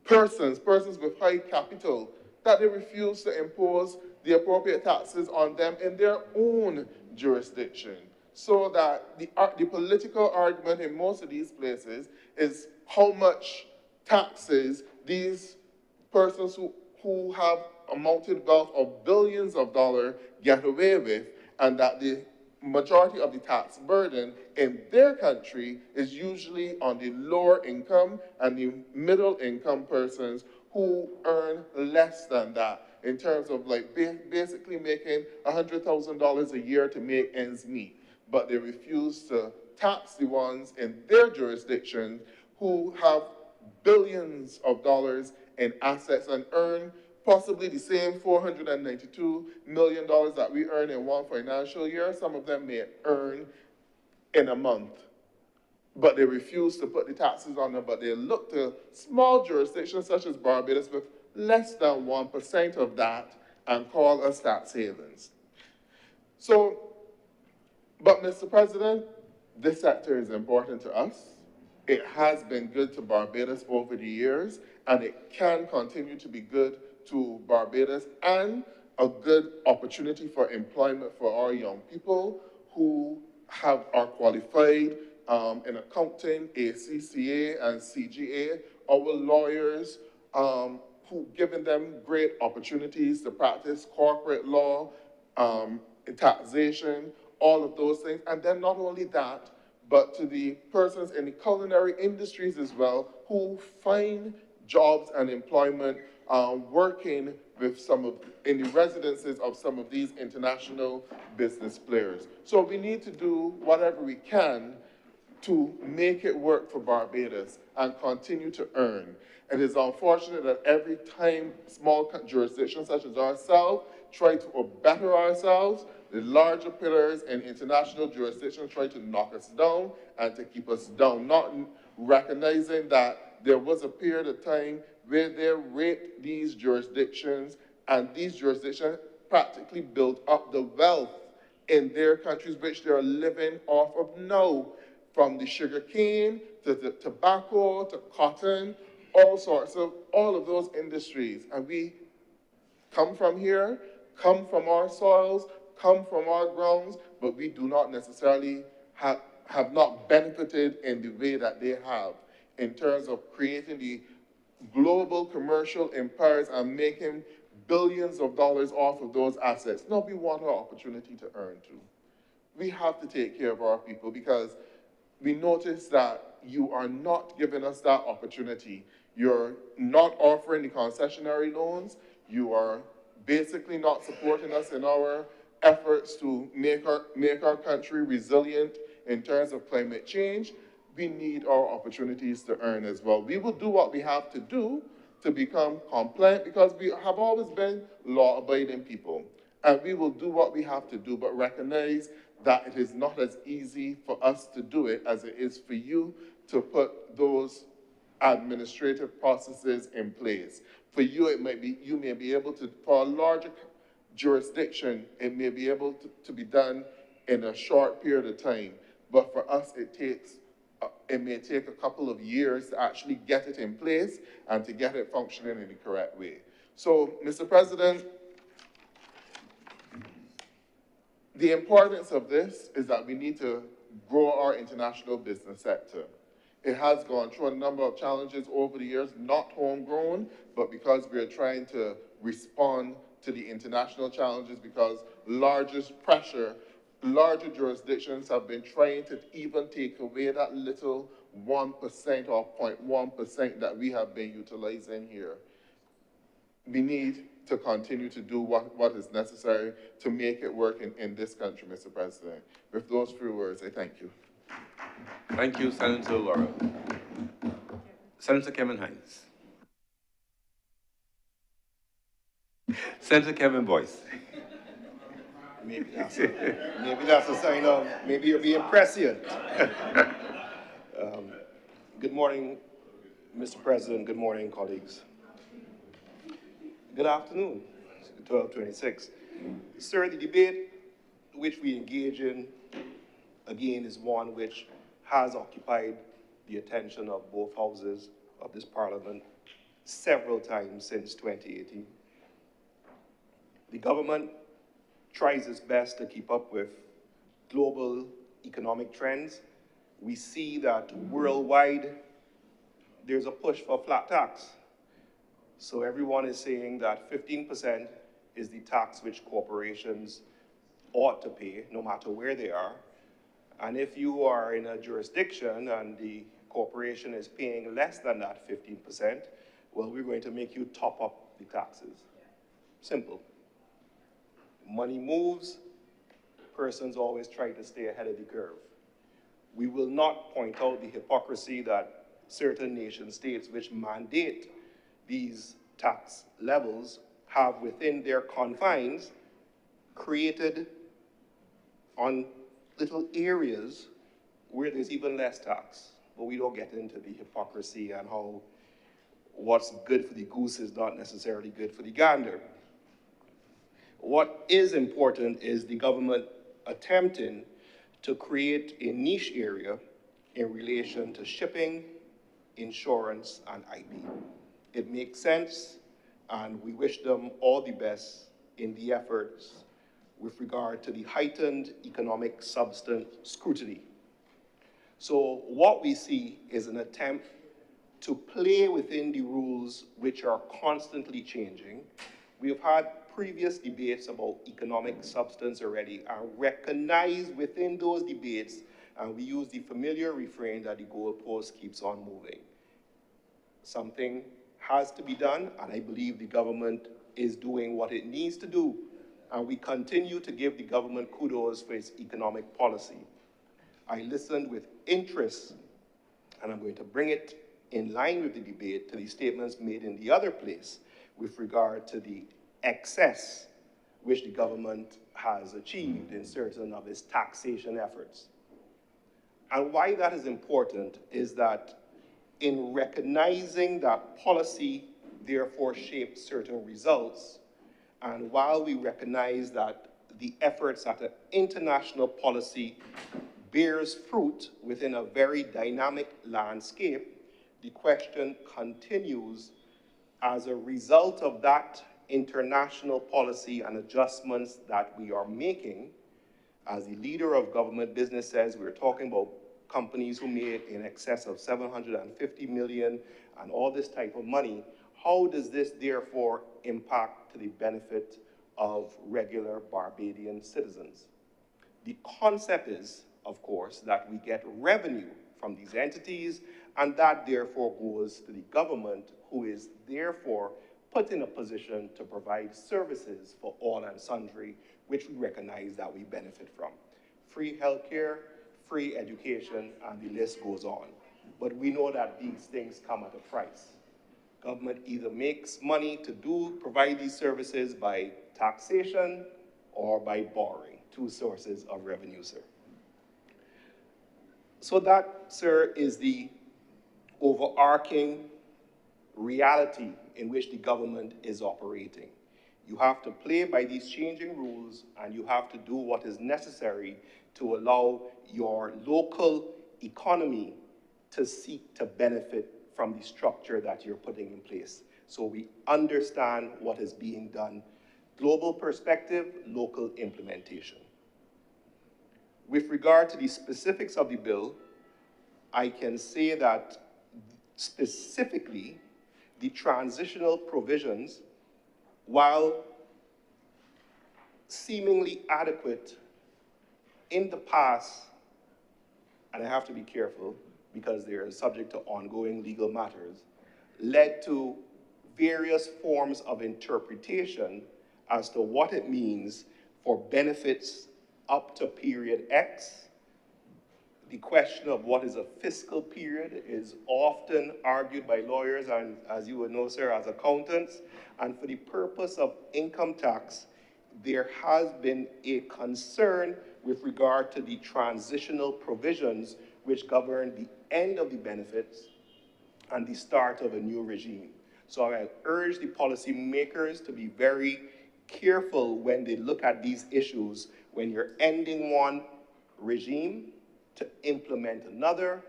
persons with high capital, that they refuse to impose the appropriate taxes on them in their own jurisdiction. So that the political argument in most of these places is how much taxes these persons who have a mounted wealth of billions of dollars get away with, and that the majority of the tax burden in their country is usually on the lower income and the middle income persons who earn less than that, in terms of like basically making $100,000 a year to make ends meet. But they refuse to tax the ones in their jurisdiction who have billions of dollars in assets and earn possibly the same $492 million that we earn in one financial year. Some of them may earn in a month, but they refuse to put the taxes on them. But they look to small jurisdictions such as Barbados with less than 1% of that and call us tax havens. So, but Mr. President, this sector is important to us. It has been good to Barbados over the years, and it can continue to be good to Barbados, and a good opportunity for employment for our young people who are qualified in accounting, ACCA, and CGA, our lawyers, who given them great opportunities to practice corporate law, taxation, all of those things. And then not only that, but to the persons in the culinary industries as well, who find jobs and employment working with in the residences of some of these international business players. So we need to do whatever we can to make it work for Barbados and continue to earn. It is unfortunate that every time small jurisdictions such as ourselves try to better ourselves, the larger pillars in international jurisdictions try to knock us down and to keep us down, not recognizing that there was a period of time where they raped these jurisdictions, and these jurisdictions practically built up the wealth in their countries, which they are living off of now. from the sugar cane to the tobacco to cotton, all sorts of, all of those industries. And we come from here, come from our soils, come from our grounds, but we do not necessarily have not benefited in the way that they have in terms of creating the global commercial empires and making billions of dollars off of those assets. No, we want our opportunity to earn too. We have to take care of our people because we notice that you are not giving us that opportunity. You're not offering the concessionary loans. You are basically not supporting us in our efforts to make our country resilient in terms of climate change. We need our opportunities to earn as well. We will do what we have to do to become compliant because we have always been law-abiding people. And we will do what we have to do, but recognize that it is not as easy for us to do it as it is for you to put those administrative processes in place. For you, it might be, you may be able to, for a larger jurisdiction, it may be able to be done in a short period of time. But for us, it may take a couple of years to actually get it in place and to get it functioning in the correct way. So, Mr. President, the importance of this is that we need to grow our international business sector. It has gone through a number of challenges over the years, not homegrown, but because we are trying to respond to the international challenges because larger jurisdictions have been trying to even take away that little 1% or 0.1% that we have been utilizing here. We need to continue to do what is necessary to make it work in this country, Mr. President. With those few words, I thank you. Thank you, Senator Laurel. Senator Kevin Hines. Senator Kevin Boyce. Maybe that's a sign of maybe you're being prescient. Good morning, Mr. President. Good morning, colleagues. Good afternoon, 12:26. Sir, the debate which we engage in, again, is one which has occupied the attention of both houses of this parliament several times since 2018. The government tries its best to keep up with global economic trends. We see that worldwide there's a push for a flat tax. So everyone is saying that 15% is the tax which corporations ought to pay, no matter where they are. And if you are in a jurisdiction and the corporation is paying less than that 15%, well, we're going to make you top up the taxes. Simple. Money moves, persons always try to stay ahead of the curve. We will not point out the hypocrisy that certain nation states which mandate these tax levels have within their confines created on little areas where there's even less tax. But we don't get into the hypocrisy and how what's good for the goose is not necessarily good for the gander. What is important is the government attempting to create a niche area in relation to shipping, insurance, and IP. It makes sense, and we wish them all the best in the efforts with regard to the heightened economic substance scrutiny. So what we see is an attempt to play within the rules which are constantly changing. We have had previous debates about economic substance already and recognize within those debates, and we use the familiar refrain that the goalpost keeps on moving. Something has to be done, and I believe the government is doing what it needs to do, and we continue to give the government kudos for its economic policy. I listened with interest, and I'm going to bring it in line with the debate to the statements made in the other place with regard to the excess which the government has achieved in certain of its taxation efforts. And why that is important is that in recognizing that policy therefore shapes certain results, and while we recognize that the efforts at an international policy bears fruit within a very dynamic landscape, the question continues, as a result of that international policy and adjustments that we are making, as the leader of government business says, we're talking about companies who made in excess of 750 million and all this type of money. How does this therefore impact to the benefit of regular Barbadian citizens? The concept is, of course, that we get revenue from these entities, and that therefore goes to the government, who is therefore put in a position to provide services for all and sundry, which we recognize that we benefit from. Free healthcare, free education, and the list goes on. But we know that these things come at a price. Government either makes money to provide these services by taxation or by borrowing, two sources of revenue, sir. So that, sir, is the overarching reality in which the government is operating. You have to play by these changing rules, and you have to do what is necessary to allow your local economy to seek to benefit from the structure that you're putting in place. So we understand what is being done. Global perspective, local implementation. With regard to the specifics of the bill, I can say that specifically the transitional provisions, while seemingly adequate in the past, and I have to be careful because they are subject to ongoing legal matters, led to various forms of interpretation as to what it means for benefits up to period X. The question of what is a fiscal period is often argued by lawyers, and as you would know, sir, as accountants. And for the purpose of income tax, there has been a concern with regard to the transitional provisions which govern the end of the benefits and the start of a new regime. So I urge the policymakers to be very careful when they look at these issues, when you're ending one regime to implement another.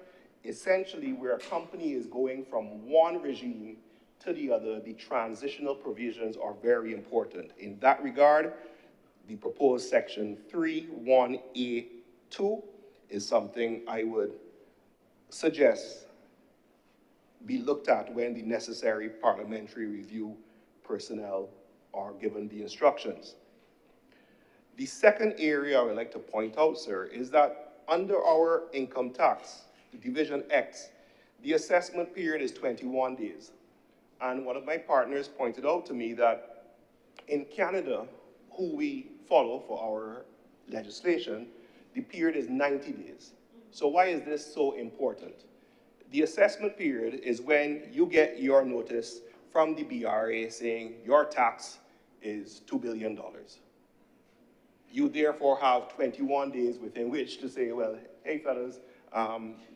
Essentially, where a company is going from one regime to the other, the transitional provisions are very important. In that regard, the proposed section 3(1)(a)(2) is something I would suggest be looked at when the necessary parliamentary review personnel are given the instructions. The second area I would like to point out, sir, is that under our income tax, the Division X, the assessment period is 21 days. And one of my partners pointed out to me that in Canada, who we follow for our legislation, the period is 90 days. So why is this so important? The assessment period is when you get your notice from the BRA saying your tax is $2 billion. You therefore have 21 days within which to say, well, hey fellas,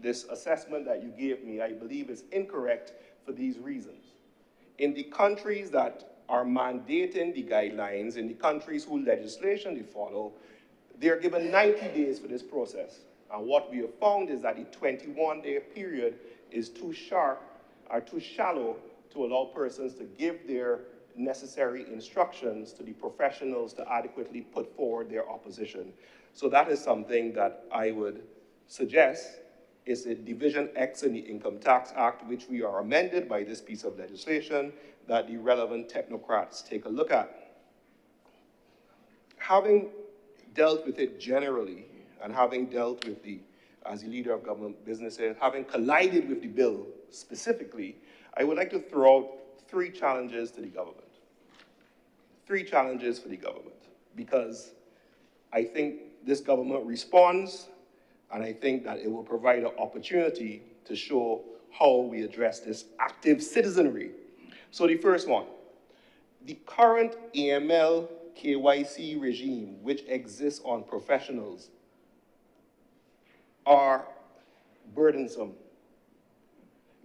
this assessment that you gave me, I believe is incorrect for these reasons. In the countries that are mandating the guidelines, in the countries whose legislation they follow, they're given 90 days for this process. And what we have found is that the 21-day period is too sharp or too shallow to allow persons to give their necessary instructions to the professionals to adequately put forward their opposition. So that is something that I would suggest is a Division X in the Income Tax Act, which we are amended by this piece of legislation, that the relevant technocrats take a look at. Having dealt with it generally, and having dealt with as the leader of government businesses, having collided with the bill specifically, I would like to throw out three challenges to the government. Three challenges for the government, because I think this government responds, and I think that it will provide an opportunity to show how we address this active citizenry. So the first one, the current AML KYC regime, which exists on professionals, are burdensome.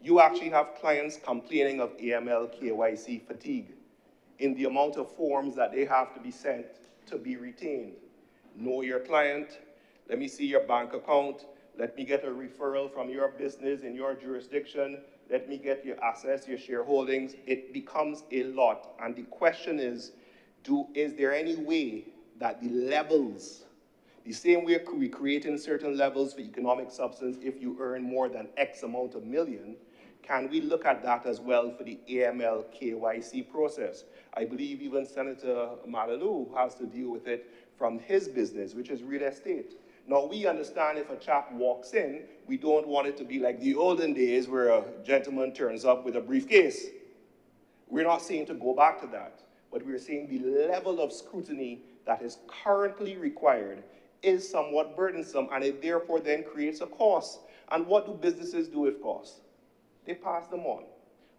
You actually have clients complaining of AML KYC fatigue in the amount of forms that they have to be sent to be retained. Know your client, let me see your bank account, let me get a referral from your business in your jurisdiction, let me get your assets, your shareholdings. It becomes a lot. And the question is there any way that the levels, the same way we creating certain levels for economic substance if you earn more than X amount of million, can we look at that as well for the AML KYC process? I believe even Senator Malalu has to deal with it from his business, which is real estate. Now, we understand if a chap walks in, we don't want it to be like the olden days where a gentleman turns up with a briefcase. We're not saying to go back to that, but we're saying the level of scrutiny that is currently required is somewhat burdensome, and it therefore then creates a cost. And what do businesses do with costs? They pass them on.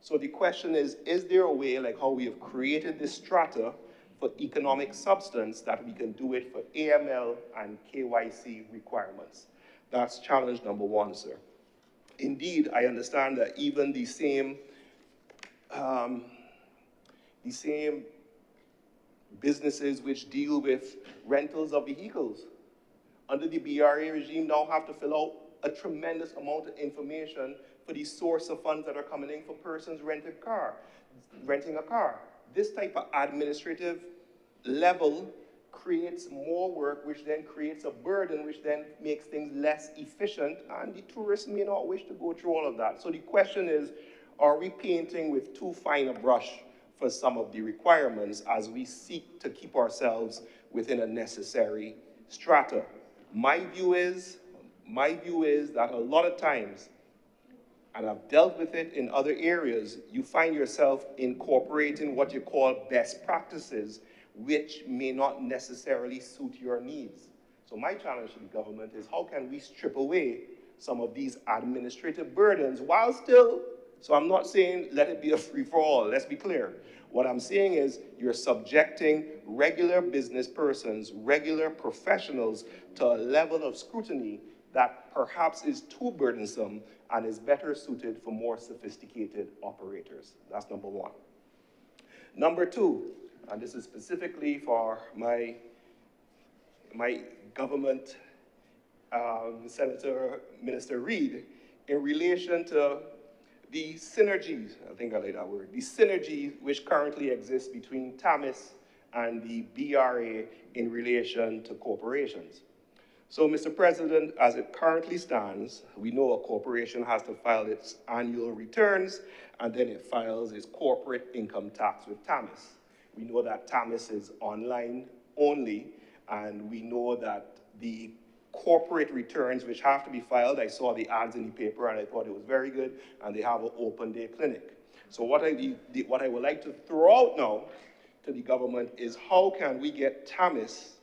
So the question is there a way, like how we have created this strata for economic substance, that we can do it for AML and KYC requirements? That's challenge number one, sir. Indeed, I understand that even the same businesses which deal with rentals of vehicles under the BRA regime now have to fill out a tremendous amount of information for the source of funds that are coming in for persons renting a car. This type of administrative level creates more work, which then creates a burden, which then makes things less efficient, and the tourists may not wish to go through all of that. So the question is, are we painting with too fine a brush for some of the requirements as we seek to keep ourselves within a necessary strata? My view is that a lot of times, and I've dealt with it in other areas, you find yourself incorporating what you call best practices, which may not necessarily suit your needs. So my challenge to the government is, how can we strip away some of these administrative burdens while still, so I'm not saying let it be a free-for-all, let's be clear. What I'm saying is you're subjecting regular business persons, regular professionals to a level of scrutiny that perhaps is too burdensome and is better suited for more sophisticated operators. That's number one. Number two, and this is specifically for my government, Senator Minister Reid, in relation to the synergies, I think I like that word, the synergy which currently exists between TAMIS and the BRA in relation to corporations. So, Mr. President, as it currently stands, we know a corporation has to file its annual returns, and then it files its corporate income tax with TAMIS. We know that TAMIS is online only, and we know that the corporate returns which have to be filed, I saw the ads in the paper and I thought it was very good, and they have an open day clinic. So what I would like to throw out now to the government is, how can we get TAMIS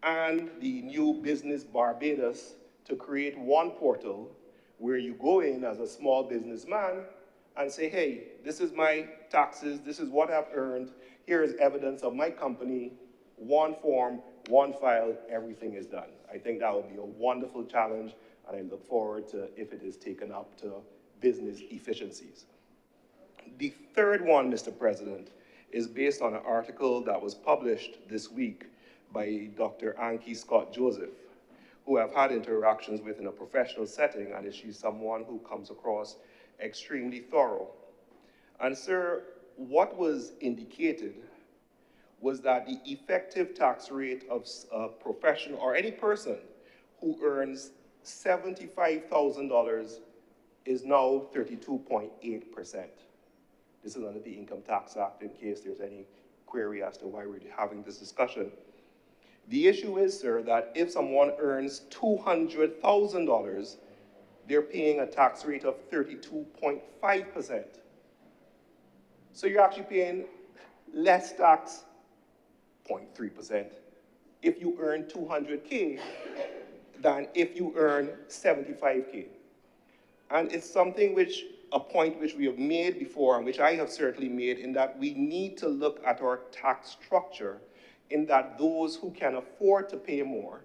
and the new Business Barbados to create one portal where you go in as a small businessman and say, hey, this is my taxes, this is what I've earned, here is evidence of my company, one form, one file, everything is done. I think that would be a wonderful challenge, and I look forward to if it is taken up to business efficiencies. The third one, Mr. President, is based on an article that was published this week by Dr. Ankie Scott Joseph, who I've had interactions with in a professional setting, and she's someone who comes across extremely thorough. And sir, what was indicated was that the effective tax rate of a professional or any person who earns $75,000 is now 32.8%. This is under the Income Tax Act, in case there's any query as to why we're having this discussion. The issue is, sir, that if someone earns $200,000, they're paying a tax rate of 32.5%. So you're actually paying less tax, 0.3%, if you earn 200K than if you earn 75K. And it's something which, a point which we have made before, and which I have certainly made, in that we need to look at our tax structure, in that those who can afford to pay more,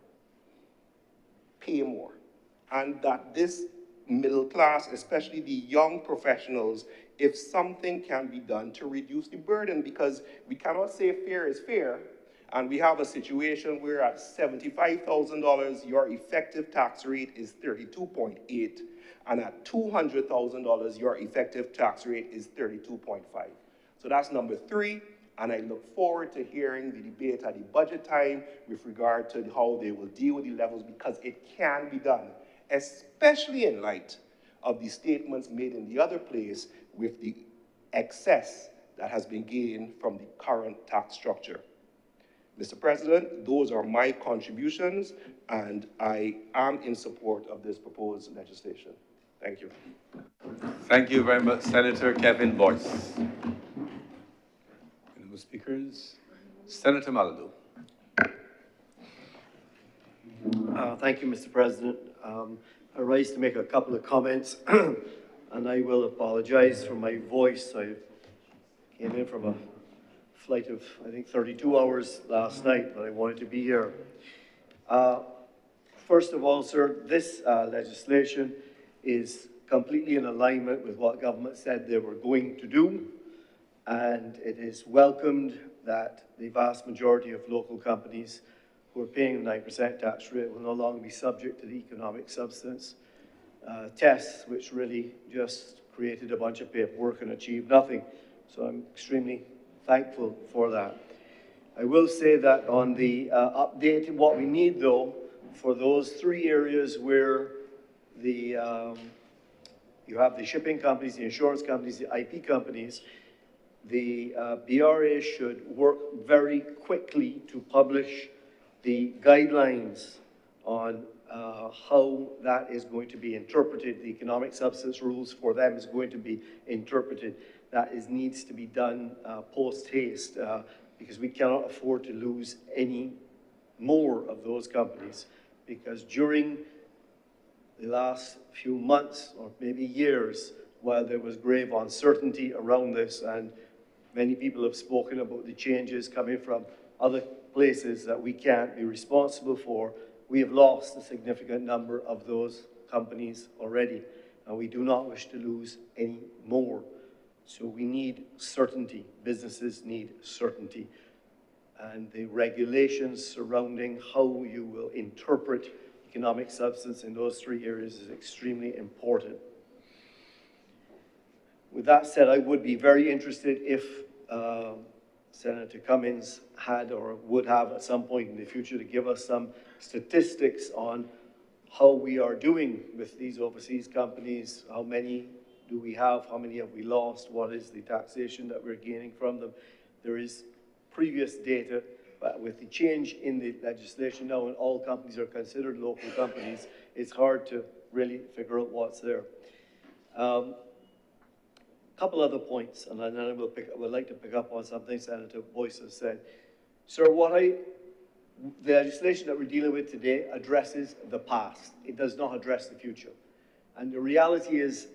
and that this middle class, especially the young professionals, if something can be done to reduce the burden, because we cannot say fair is fair, And we have a situation where at $75,000, your effective tax rate is 32.8, and at $200,000, your effective tax rate is 32.5. So that's number 3, and I look forward to hearing the debate at the budget time with regard to how they will deal with the levels, because it can be done, especially in light of the statements made in the other place with the excess that has been gained from the current tax structure. Mr. President, those are my contributions, and I am in support of this proposed legislation. Thank you. Thank you very much, Senator Kevin Boyce. Any more speakers? Senator Maladou. Thank you, Mr. President. I rise to make a couple of comments, and I will apologize for my voice. I came in from a flight of, I think, 32 hours last night, but I wanted to be here. First of all, sir, this legislation is completely in alignment with what government said they were going to do, and it is welcomed that the vast majority of local companies who are paying the 9% tax rate will no longer be subject to the economic substance tests, which really just created a bunch of paperwork and achieved nothing. So I'm extremely thankful for that. I will say that on the update, what we need, though, for those 3 areas where the you have the shipping companies, the insurance companies, the IP companies, the BRA should work very quickly to publish the guidelines on how that is going to be interpreted. The economic substance rules for them is going to be interpreted. That needs to be done post-haste because we cannot afford to lose any more of those companies, because during the last few months or maybe years, while there was grave uncertainty around this, and many people have spoken about the changes coming from other places that we can't be responsible for, we have lost a significant number of those companies already, and we do not wish to lose any more. So we need certainty. Businesses need certainty. And the regulations surrounding how you will interpret economic substance in those 3 areas is extremely important. With that said, I would be very interested if Senator Cummings had or would have at some point in the future to give us some statistics on how we are doing with these overseas companies. How many do we have? How many have we lost? What is the taxation that we're gaining from them? There is previous data, but with the change in the legislation now and all companies are considered local companies, it's hard to really figure out what's there. Couple other points, and then I would like to pick up on something Senator Boyce has said. Sir, the legislation that we're dealing with today addresses the past. It does not address the future. And the reality is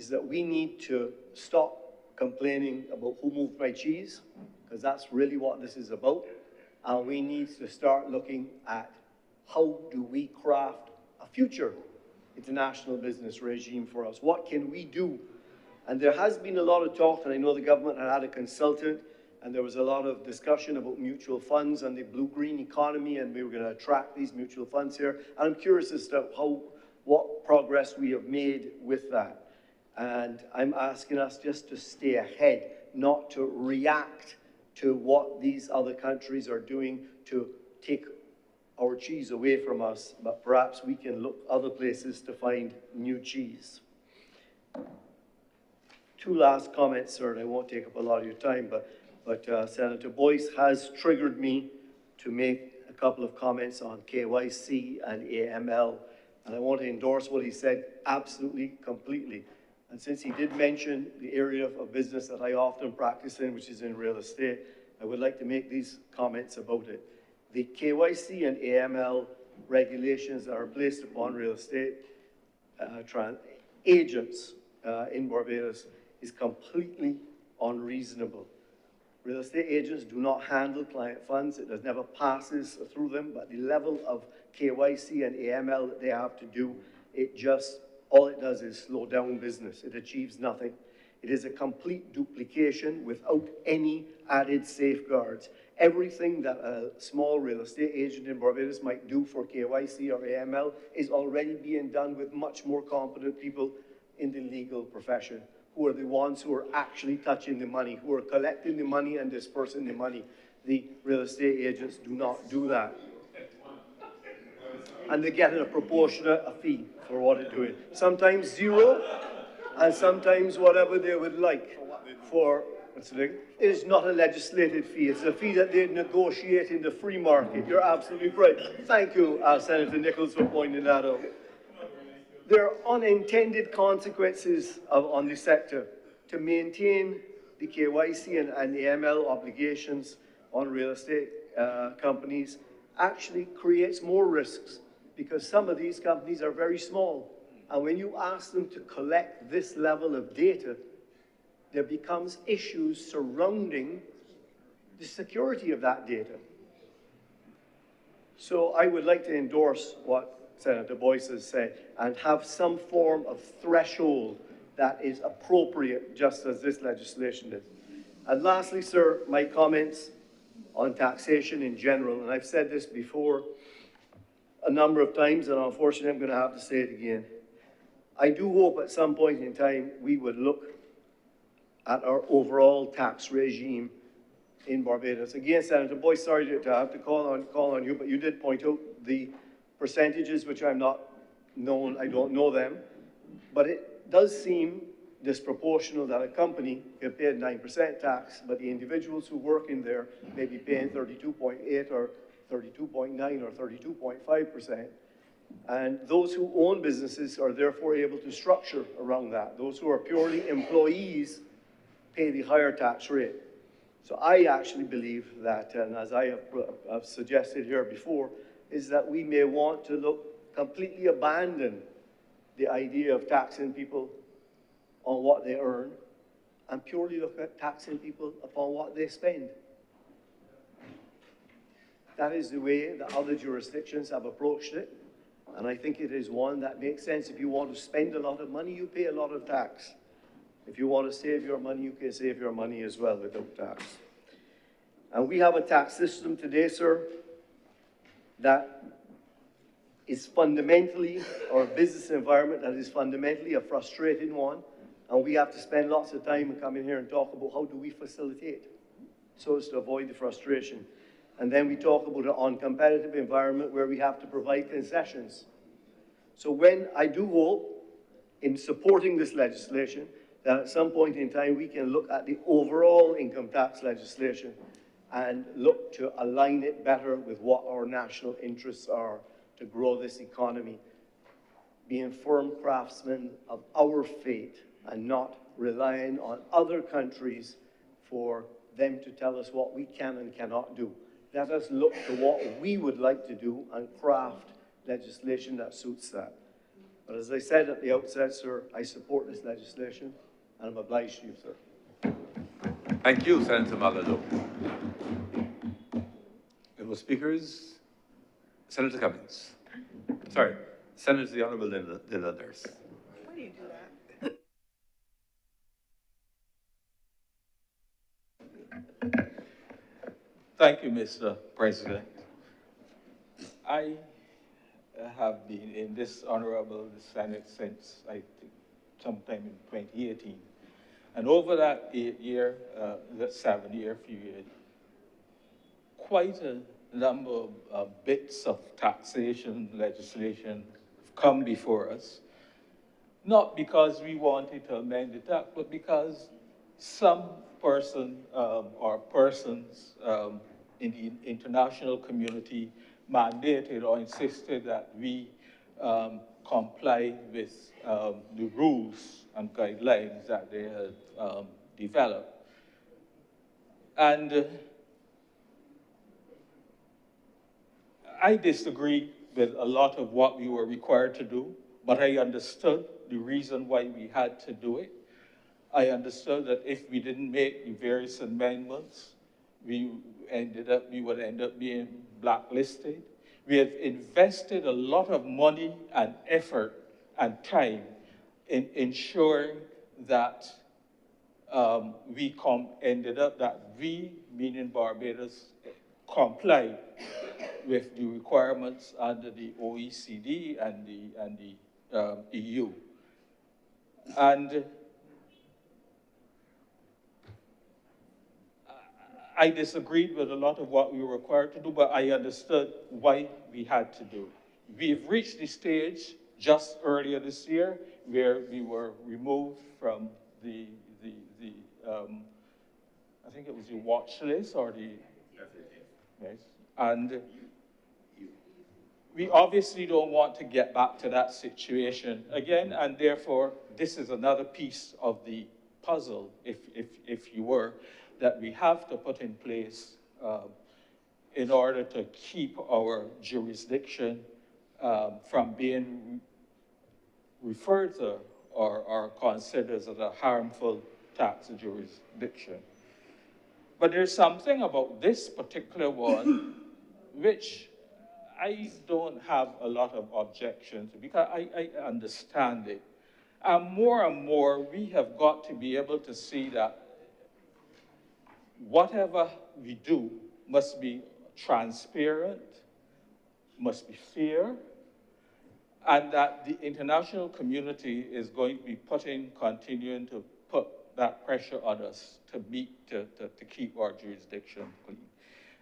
that we need to stop complaining about who moved my cheese, because that's really what this is about. And we need to start looking at how do we craft a future international business regime for us? What can we do? And there has been a lot of talk, and I know the government had a consultant, and there was a lot of discussion about mutual funds and the blue-green economy, and we were going to attract these mutual funds here. And I'm curious as to what progress we have made with that. And I'm asking us just to stay ahead, not to react to what these other countries are doing to take our cheese away from us, but perhaps we can look other places to find new cheese. 2 last comments, sir, and I won't take up a lot of your time, but Senator Boyce has triggered me to make a couple of comments on KYC and AML, and I want to endorse what he said absolutely, completely. And since he did mention the area of business that I often practice in, which is in real estate, I would like to make these comments about it. The KYC and AML regulations that are placed upon real estate agents in Barbados is completely unreasonable. Real estate agents do not handle client funds. It never passes through them, but the level of KYC and AML that they have to do, all it does is slow down business. It achieves nothing. It is a complete duplication without any added safeguards. Everything that a small real estate agent in Barbados might do for KYC or AML is already being done with much more competent people in the legal profession, who are the ones who are actually touching the money, who are collecting the money and dispersing the money. The real estate agents do not do that. And they get a proportionate fee for what they're doing. Sometimes zero, and sometimes whatever they would like for, it is not a legislated fee. It's a fee that they negotiate in the free market. You're absolutely right. Thank you, Senator Nichols, for pointing that out. There are unintended consequences on the sector. To maintain the KYC and the ML obligations on real estate companies actually creates more risks, because some of these companies are very small. And when you ask them to collect this level of data, there becomes issues surrounding the security of that data. So I would like to endorse what Senator Boyce has said and have some form of threshold that is appropriate, just as this legislation is. And lastly, sir, my comments on taxation in general, and I've said this before a number of times, and unfortunately I'm going to have to say it again. I do hope at some point in time we would look at our overall tax regime in Barbados. Again, Senator Boyce, sorry to have to call on you, but you did point out the percentages, which I'm not known, I don't know them, but it does seem disproportional that a company can pay 9% tax, but the individuals who work in there may be paying 32.8 or 32.9 or 32.5%. And those who own businesses are therefore able to structure around that. Those who are purely employees pay the higher tax rate. So I actually believe that, and as I have suggested here before, is that we may want to completely abandon the idea of taxing people on what they earn and purely look at taxing people upon what they spend. That is the way that other jurisdictions have approached it. And I think it is one that makes sense. If you want to spend a lot of money, you pay a lot of tax. If you want to save your money, you can save your money as well without tax. And we have a tax system today, sir, that is fundamentally, or a business environment that is fundamentally a frustrating one. And we have to spend lots of time and come in here and talk about how do we facilitate so as to avoid the frustration. And then we talk about an uncompetitive environment where we have to provide concessions. So when I do hope in supporting this legislation, that at some point in time we can look at the overall income tax legislation and look to align it better with what our national interests are to grow this economy, being firm craftsmen of our fate and not relying on other countries for them to tell us what we can and cannot do. Let us look to what we would like to do and craft legislation that suits that. But as I said at the outset, sir, I support this legislation, and I'm obliged to you, sir. Thank you, Senator Malado. Member Speakers, Senator Cummings. Sorry, Senator the Honourable Linda Durst. Why do you do that? Thank you, Mr. President. I have been in this honorable Senate since, I think, sometime in 2018. And over that 7-year period, quite a number of bits of taxation legislation have come before us, not because we wanted to amend the tax, but because some person or persons in the international community mandated or insisted that we comply with the rules and guidelines that they had developed. And I disagree with a lot of what we were required to do, but I understood the reason why we had to do it. I understood that if we didn't make the various amendments, we would end up being blacklisted. We have invested a lot of money and effort and time in ensuring that ended up that we, meaning Barbados, complied with the requirements under the OECD and the EU. And I disagreed with a lot of what we were required to do, but I understood why we had to do it. We've reached the stage just earlier this year where we were removed from I think it was the watch list or the, yes, and we obviously don't want to get back to that situation again, and therefore this is another piece of the puzzle, if you were, that we have to put in place in order to keep our jurisdiction from being referred to or considered as a harmful tax jurisdiction. But there's something about this particular one which I don't have a lot of objections to because I understand it. And more, we have got to be able to see that whatever we do must be transparent, must be fair, and that the international community is going to be continuing to put that pressure on us to keep our jurisdiction clean.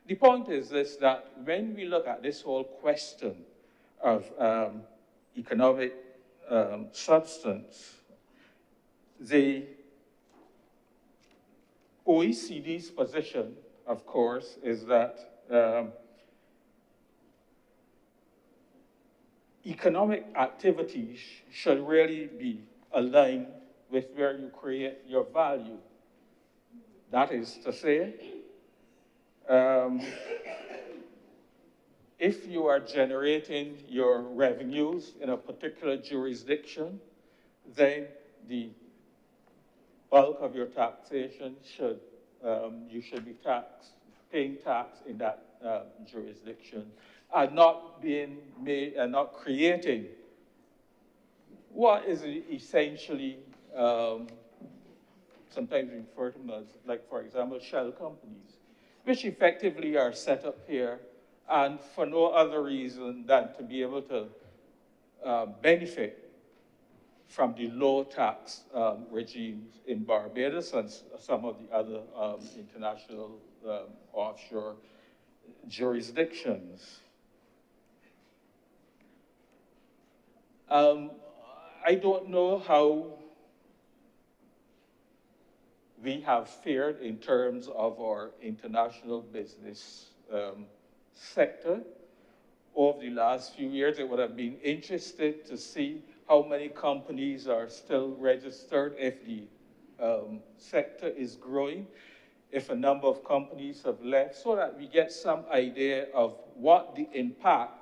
The point is this, that when we look at this whole question of economic substance, the OECD's position, of course, is that economic activities should really be aligned with where you create your value. That is to say, if you are generating your revenues in a particular jurisdiction, then the bulk of your taxation should, you should be paying tax in that jurisdiction, and not being made, and not creating what is essentially, sometimes referred to as, like, for example, shell companies, which effectively are set up here and for no other reason than to be able to benefit from the low tax regimes in Barbados and some of the other international offshore jurisdictions. I don't know how we have fared in terms of our international business sector over the last few years. It would have been interesting to see how many companies are still registered, if the sector is growing, if a number of companies have left, so that we get some idea of what the impact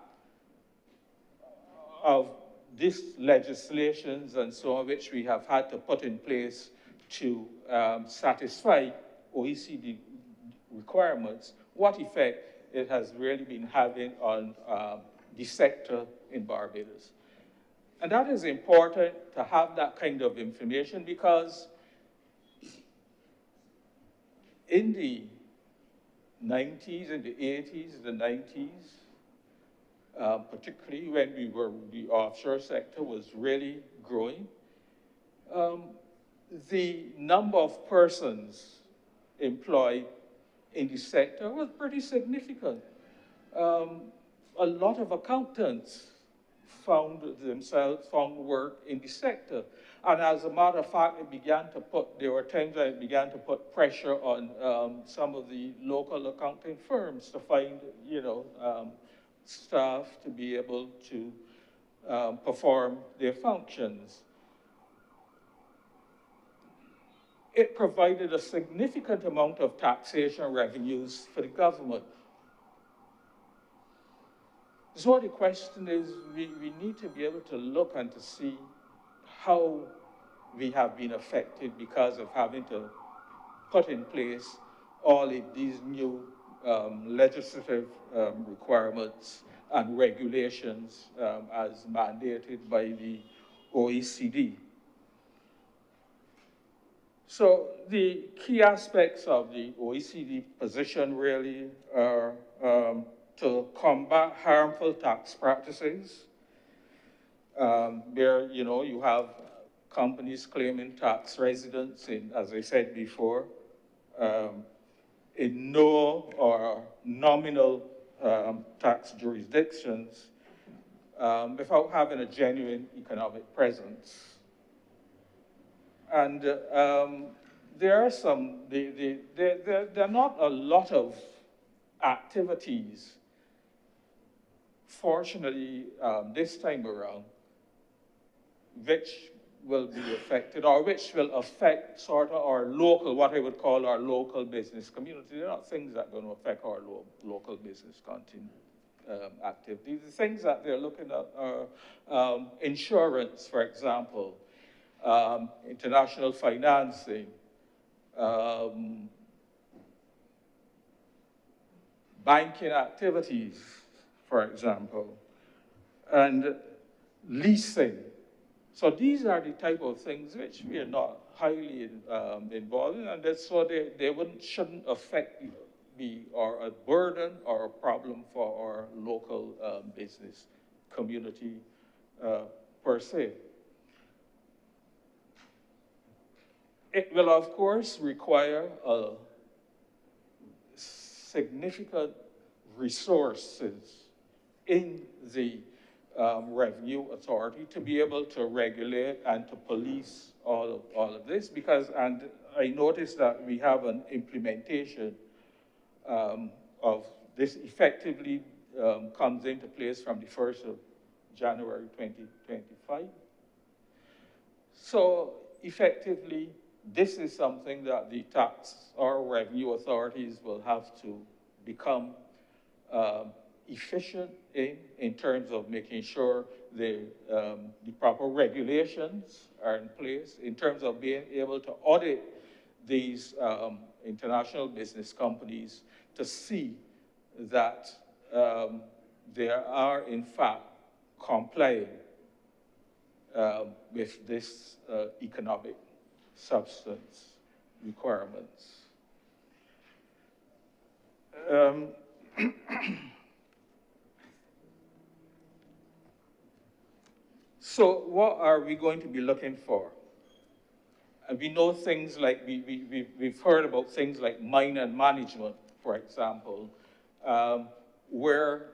of these legislations and so on, which we have had to put in place to satisfy OECD requirements, what effect it has really been having on the sector in Barbados. And that is important to have that kind of information because in the 90s, in the 80s, the 90s, particularly when the offshore sector was really growing, the number of persons employed in the sector was pretty significant. A lot of accountants found work in the sector. And as a matter of fact, there were times when it began to put pressure on some of the local accounting firms to find, staff to be able to perform their functions. It provided a significant amount of taxation revenues for the government. So the question is, we need to be able to look and to see how we have been affected because of having to put in place all of these new legislative requirements and regulations as mandated by the OECD. So the key aspects of the OECD position really are to combat harmful tax practices. Where, you know, you have companies claiming tax residence in, as I said before, in no or nominal tax jurisdictions without having a genuine economic presence. And there are some, there are not a lot of activities, fortunately, this time around, which will be affected or which will affect sort of our local, what I would call our local business community. They're not things that are going to affect our local business activities. The things that they're looking at are insurance, for example, international financing, banking activities, for example, and leasing. So these are the type of things which we are not highly involved in, and that's so they shouldn't affect or a burden or a problem for our local business community per se. It will, of course, require significant resources in the Revenue Authority to be able to regulate and to police all of this, because, and I noticed that we have an implementation of this effectively comes into place from the 1st of January 2025. So effectively, this is something that the tax or revenue authorities will have to become efficient in terms of making sure the proper regulations are in place, in terms of being able to audit these international business companies to see that they are in fact complying with this economic substance requirements. So what are we going to be looking for? And we know things like, we've heard about things like mine and management, for example, where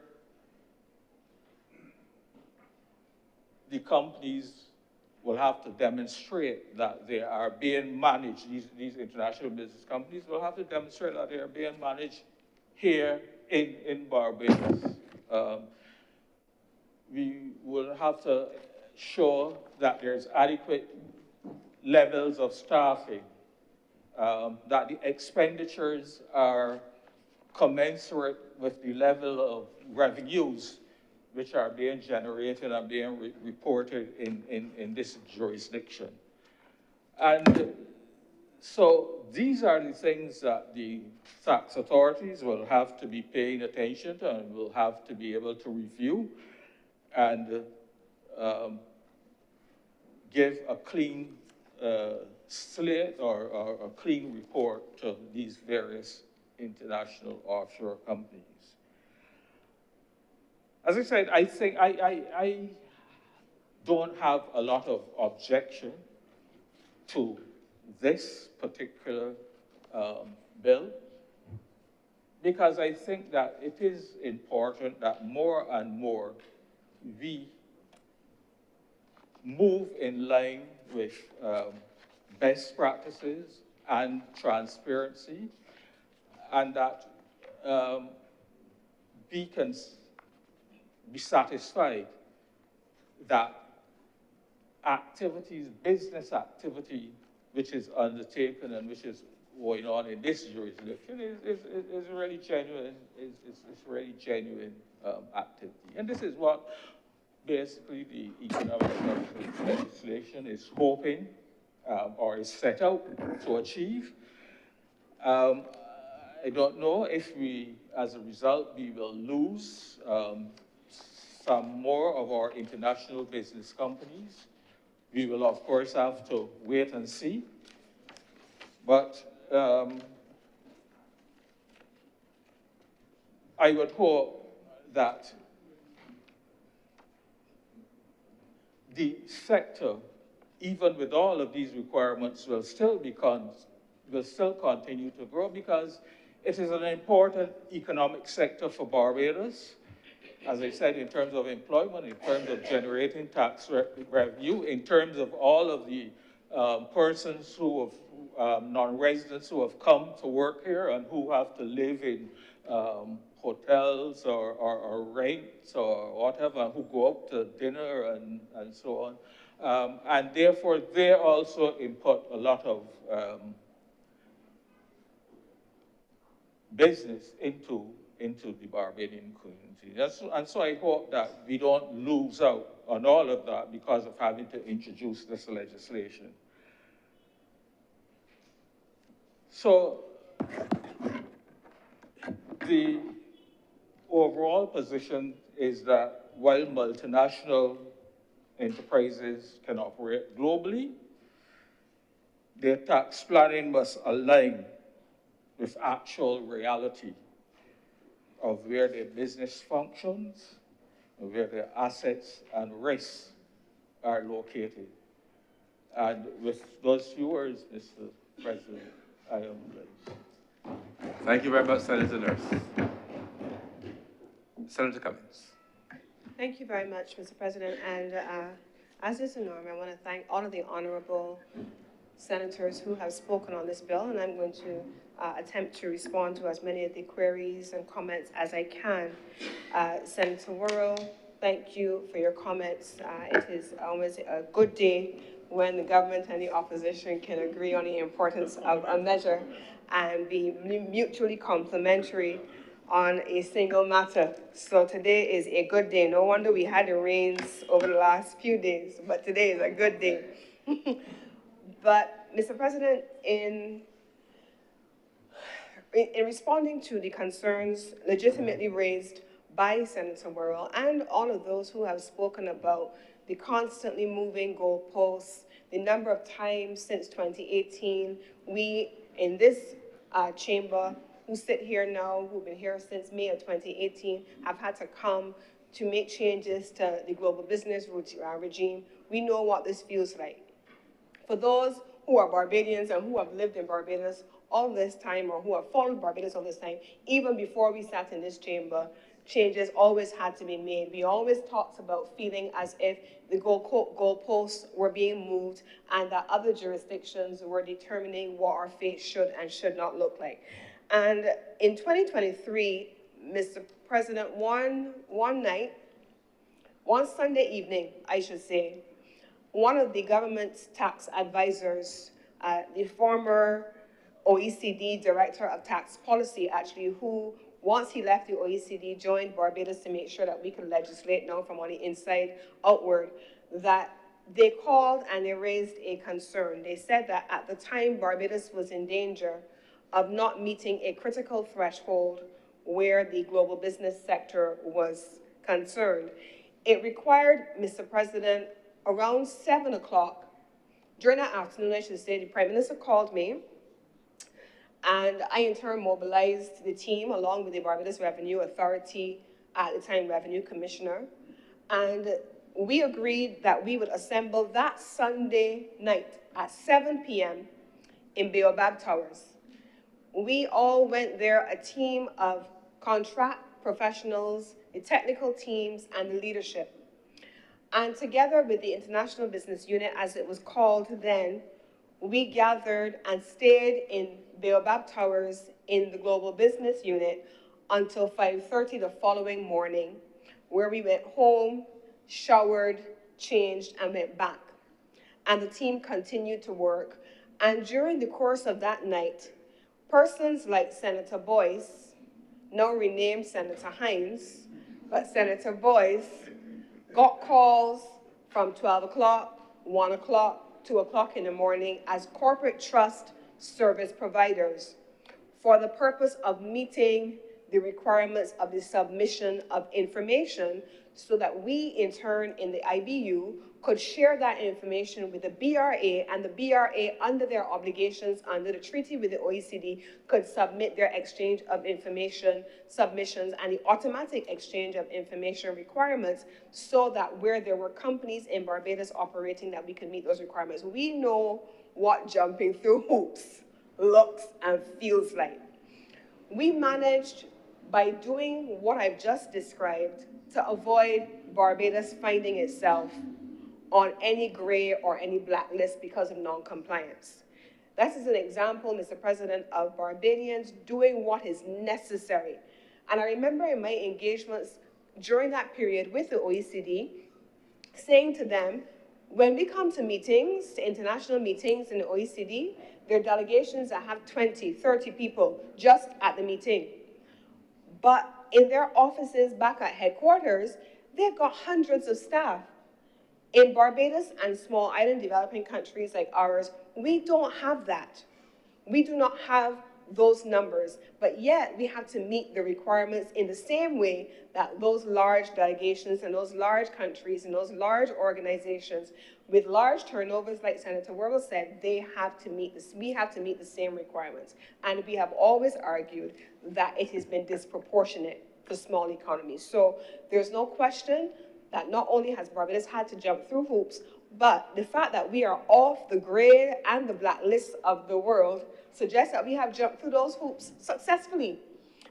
the companies will have to demonstrate that they are being managed, these international business companies will have to demonstrate that they are being managed here in Barbados. We will have to show that there's adequate levels of staffing, that the expenditures are commensurate with the level of revenues which are being generated and being reported in this jurisdiction. And so these are the things that the tax authorities will have to be paying attention to and will have to be able to review and give a clean slate or a clean report to these various international offshore companies. As I said, I think I don't have a lot of objection to this particular bill, because I think that it is important that more and more we move in line with best practices and transparency, and that we can be satisfied that activities, business activity, which is undertaken and which is going on in this jurisdiction is really genuine, is really genuine activity. And this is what basically the economic substance legislation is hoping or is set out to achieve. I don't know if we, as a result, we will lose some more of our international business companies. We will, of course, have to wait and see. But I would hope that the sector, even with all of these requirements, will still continue to grow, because it is an important economic sector for Barbados. As I said, in terms of employment, in terms of generating tax revenue, in terms of all of the persons who have, non-residents who have come to work here and who have to live in hotels or rents or whatever, who go out to dinner and so on. And therefore, they also input a lot of business into the Barbadian community. And so I hope that we don't lose out on all of that because of having to introduce this legislation. So the overall position is that while multinational enterprises can operate globally, their tax planning must align with actual reality of where their business functions, and where their assets and risks are located. And with those few words, Mr. President, I am pleased. Thank you very much, Senator Nurse. Senator Cummings. Thank you very much, Mr. President. And as is the norm, I want to thank all of the honorable senators who have spoken on this bill, and I'm going to attempt to respond to as many of the queries and comments as I can. Senator Worrell, thank you for your comments. It is always a good day when the government and the opposition can agree on the importance of a measure and be mutually complementary on a single matter. So today is a good day. No wonder we had the rains over the last few days, but today is a good day. But, Mr. President, in responding to the concerns legitimately raised by Senator Worrell and all of those who have spoken about the constantly moving goalposts, the number of times since 2018, we in this chamber who sit here now, who've been here since May of 2018, have had to come to make changes to the global business regime. We know what this feels like. For those who are Barbadians and who have lived in Barbados all this time, or who have followed Barbados all this time, even before we sat in this chamber, changes always had to be made. We always talked about feeling as if the goalposts were being moved and that other jurisdictions were determining what our fate should and should not look like. And in 2023, Mr. President, one Sunday evening, I should say, one of the government's tax advisors, the former OECD Director of Tax Policy, actually, who, once he left the OECD, joined Barbados to make sure that we could legislate now from on the inside outward, that they called and they raised a concern. They said that at the time, Barbados was in danger of not meeting a critical threshold where the global business sector was concerned. It required, Mr. President, around 7 o'clock, during that afternoon, I should say, the Prime Minister called me, and I in turn mobilized the team along with the Barbados Revenue Authority, at the time Revenue Commissioner, and we agreed that we would assemble that Sunday night at 7 p.m. in Baobab Towers. We all went there, a team of contract professionals, the technical teams, and the leadership. And together with the International Business Unit, as it was called then, we gathered and stayed in Baobab Towers in the Global Business Unit until 5:30 the following morning, where we went home, showered, changed, and went back. And the team continued to work. And during the course of that night, persons like Senator Boyce, now renamed Senator Hines, but Senator Boyce, got calls from 12 o'clock, 1 o'clock, 2 o'clock in the morning as corporate trust service providers for the purpose of meeting the requirements of the submission of information so that we, in turn, in the IBU, could share that information with the BRA, and the BRA, under their obligations under the treaty with the OECD, could submit their exchange of information submissions and the automatic exchange of information requirements, so that where there were companies in Barbados operating, that we could meet those requirements. We know what jumping through hoops looks and feels like. We managed, by doing what I've just described, to avoid Barbados finding itself on any gray or any blacklist because of non-compliance. That is an example, Mr. President, of Barbadians doing what is necessary. And I remember in my engagements during that period with the OECD, saying to them, when we come to meetings, to international meetings in the OECD, there are delegations that have 20, 30 people just at the meeting. But in their offices back at headquarters, they've got hundreds of staff. In Barbados and small island developing countries like ours, we don't have that. We do not have those numbers, but yet we have to meet the requirements in the same way that those large delegations and those large countries and those large organizations with large turnovers, like Senator Worrell said, they have to meet this. We have to meet the same requirements. And we have always argued that it has been disproportionate for small economies. So there's no question that not only has Barbados had to jump through hoops, but the fact that we are off the gray and the black list of the world suggests that we have jumped through those hoops successfully.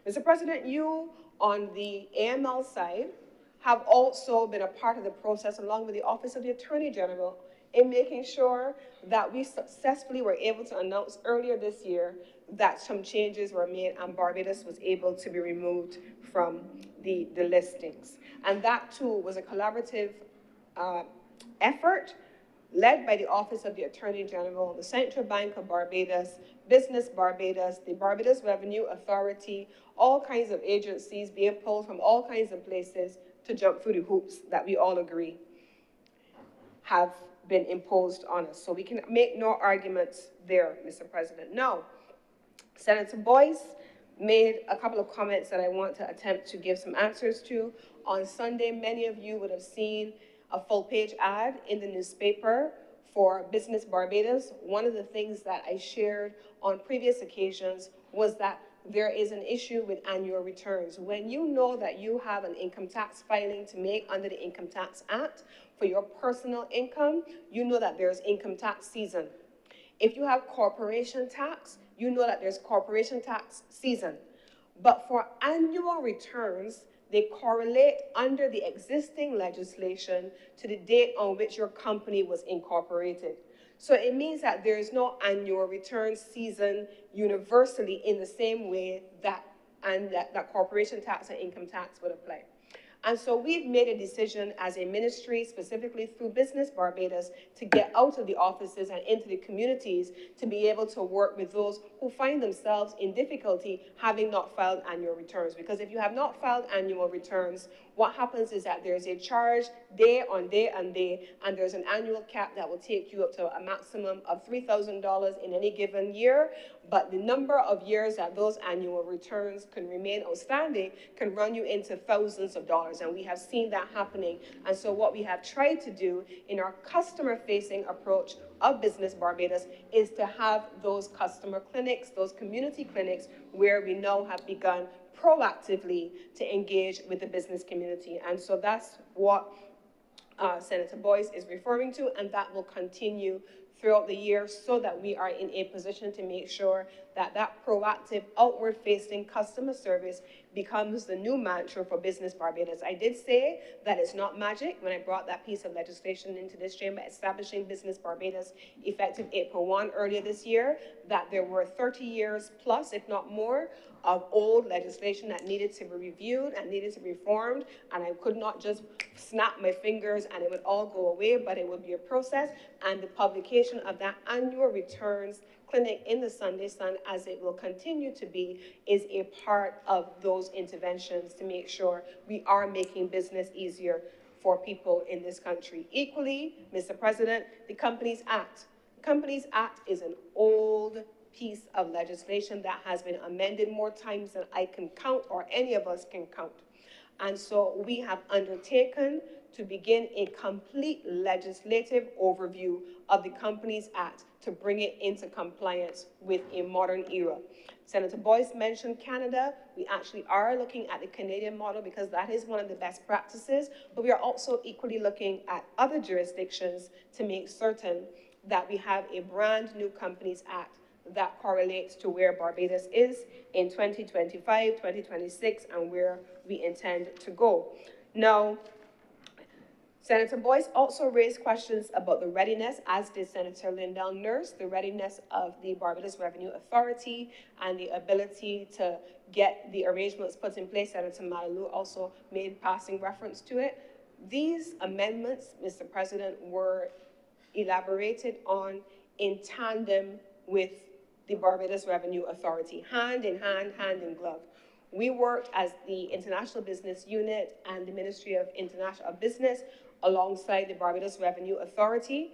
Mr. President, you on the AML side have also been a part of the process, along with the Office of the Attorney General, in making sure that we successfully were able to announce earlier this year that some changes were made and Barbados was able to be removed from the listings. And that too was a collaborative effort led by the Office of the Attorney General, the Central Bank of Barbados, Business Barbados, the Barbados Revenue Authority, all kinds of agencies being pulled from all kinds of places to jump through the hoops that we all agree have been imposed on us. So we can make no arguments there, Mr. President. Now, Senator Boyce made a couple of comments that I want to attempt to give some answers to. On Sunday, many of you would have seen a full-page ad in the newspaper for Business Barbados. One of the things that I shared on previous occasions was that there is an issue with annual returns. When you know that you have an income tax filing to make under the Income Tax Act for your personal income, you know that there's income tax season. If you have corporation tax, you know that there's corporation tax season. But for annual returns, they correlate under the existing legislation to the date on which your company was incorporated. So it means that there is no annual return season universally in the same way that corporation tax and income tax would apply. And so we've made a decision as a ministry, specifically through Business Barbados, to get out of the offices and into the communities to be able to work with those who find themselves in difficulty having not filed annual returns. Because if you have not filed annual returns, what happens is that there's a charge day on day on day, and there's an annual cap that will take you up to a maximum of $3,000 in any given year. But the number of years that those annual returns can remain outstanding can run you into thousands of dollars, and we have seen that happening. And so what we have tried to do in our customer-facing approach of Business Barbados is to have those customer clinics, those community clinics, where we now have begun proactively to engage with the business community. And so that's what Senator Boyce is referring to, and that will continue throughout the year so that we are in a position to make sure that that proactive, outward-facing customer service becomes the new mantra for Business Barbados. I did say that it's not magic when I brought that piece of legislation into this chamber, establishing Business Barbados effective April 1 earlier this year, that there were 30 years plus, if not more, of old legislation that needed to be reviewed and needed to be reformed, and I could not just snap my fingers and it would all go away, but it would be a process, and the publication of that annual returns clinic in the Sunday Sun, as it will continue to be, is a part of those interventions to make sure we are making business easier for people in this country. Equally, Mr. President, the Companies Act. The Companies Act is an old piece of legislation that has been amended more times than I can count or any of us can count. And so we have undertaken to begin a complete legislative overview of the Companies Act to bring it into compliance with a modern era. Senator Boyce mentioned Canada. We actually are looking at the Canadian model because that is one of the best practices, but we are also equally looking at other jurisdictions to make certain that we have a brand new Companies Act that correlates to where Barbados is in 2025, 2026, and where we intend to go. Now, Senator Boyce also raised questions about the readiness, as did Senator Lindell Nurse, the readiness of the Barbados Revenue Authority and the ability to get the arrangements put in place. Senator Malalou also made passing reference to it. These amendments, Mr. President, were elaborated on in tandem with the Barbados Revenue Authority, hand in hand, hand in glove. We worked as the International Business Unit and the Ministry of International Business alongside the Barbados Revenue Authority.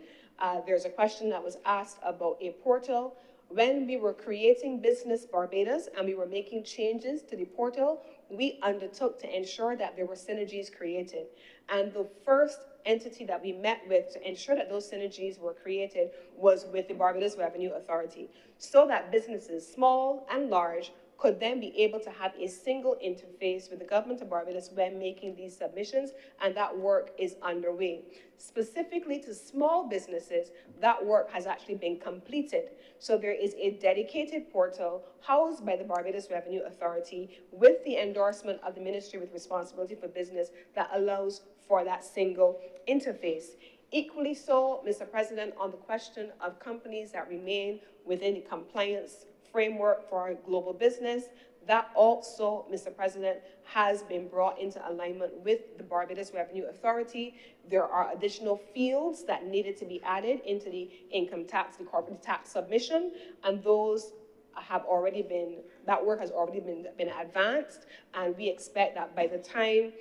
There's a question that was asked about a portal. When we were creating Business Barbados and we were making changes to the portal, we undertook to ensure that there were synergies created. And the first entity that we met with to ensure that those synergies were created was with the Barbados Revenue Authority, so that businesses, small and large, could then be able to have a single interface with the government of Barbados when making these submissions, and that work is underway. Specifically to small businesses, that work has actually been completed. So there is a dedicated portal housed by the Barbados Revenue Authority with the endorsement of the Ministry with Responsibility for Business that allows for that single interface. Equally so, Mr. President, on the question of companies that remain within the compliance framework for global business, that also, Mr. President, has been brought into alignment with the Barbados Revenue Authority. There are additional fields that needed to be added into the income tax, the corporate tax submission, and those have already been, that work has already been advanced, and we expect that by the time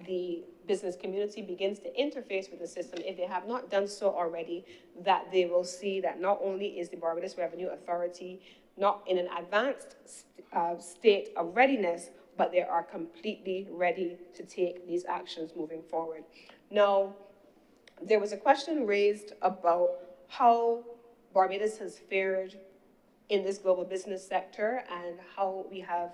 the business community begins to interface with the system, if they have not done so already, that they will see that not only is the Barbados Revenue Authority not in an advanced state of readiness, but they are completely ready to take these actions moving forward. Now, there was a question raised about how Barbados has fared in this global business sector and how we have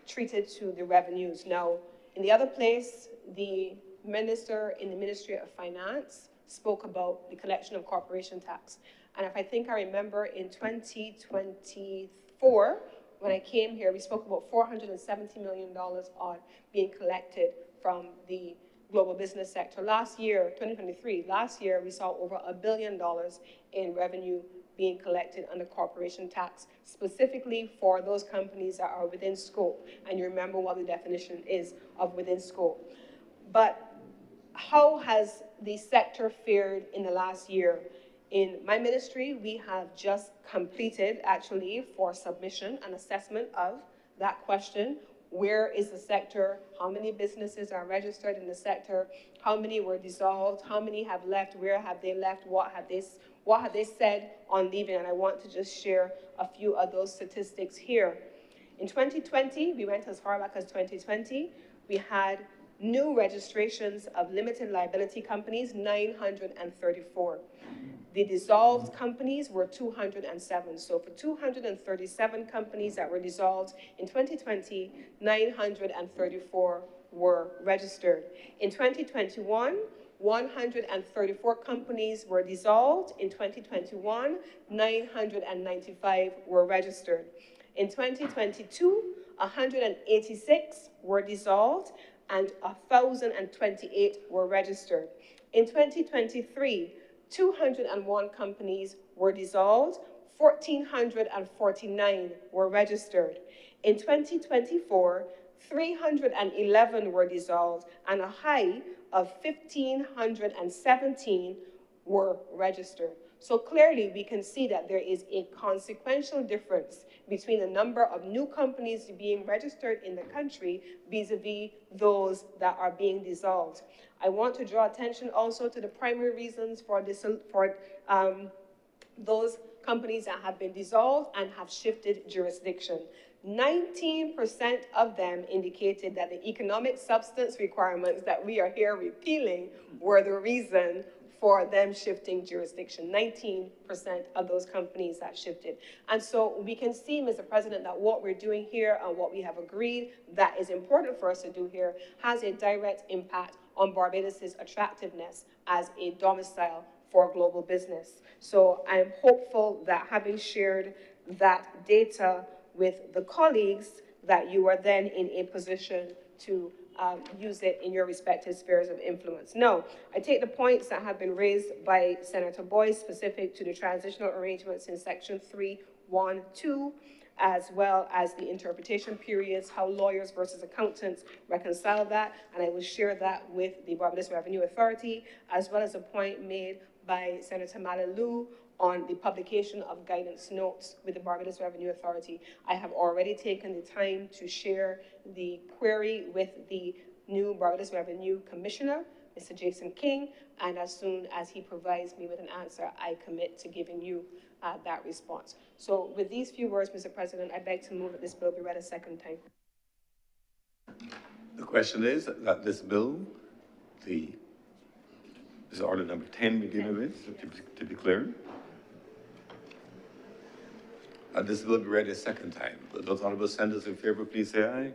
treated to the revenues. Now, in the other place, the minister in the Ministry of Finance spoke about the collection of corporation tax. And if I think I remember in 2024, when I came here, we spoke about $470 million on being collected from the global business sector. Last year, 2023, last year, we saw over $1 billion in revenue being collected under corporation tax, specifically for those companies that are within scope. And you remember what the definition is of within scope. But how has the sector fared in the last year? In my ministry, we have just completed, actually, for submission, an assessment of that question. Where is the sector? How many businesses are registered in the sector? How many were dissolved? How many have left? Where have they left? What have they said on leaving? And I want to just share a few of those statistics here. In 2020, we went as far back as 2020. We had new registrations of limited liability companies, 934. The dissolved companies were 207. So for 237 companies that were dissolved in 2020, 934 were registered. In 2021, 134 companies were dissolved. In 2021, 995 were registered. In 2022, 186 were dissolved and 1,028 were registered. In 2023, 201 companies were dissolved, 1,449 were registered. In 2024, 311 were dissolved and a high of 1,517 were registered. So clearly we can see that there is a consequential difference between the number of new companies being registered in the country vis-a-vis those that are being dissolved. I want to draw attention also to the primary reasons for those companies that have been dissolved and have shifted jurisdiction. 19% of them indicated that the economic substance requirements that we are here repealing were the reason for them shifting jurisdiction. 19% of those companies that shifted. And so we can see, Mr. President, that what we're doing here and what we have agreed that is important for us to do here has a direct impact on Barbados' attractiveness as a domicile for global business. So I'm hopeful that having shared that data with the colleagues, that you are then in a position to use it in your respective spheres of influence. No, I take the points that have been raised by Senator Boyce specific to the transitional arrangements in Section 3.1.2, as well as the interpretation periods, how lawyers versus accountants reconcile that, and I will share that with the Barbados Revenue Authority, as well as a point made by Senator Malalou on the publication of guidance notes with the Barbados Revenue Authority. I have already taken the time to share the query with the new Barbados Revenue Commissioner, Mr. Jason King, and as soon as he provides me with an answer, I commit to giving you that response. So with these few words, Mr. President, I beg to move that this bill be read a second time. The question is that this bill, this is order number 10 we're dealing with, to be clear. This will be read a second time. Will those honorable senators in favor, please say aye. Aye.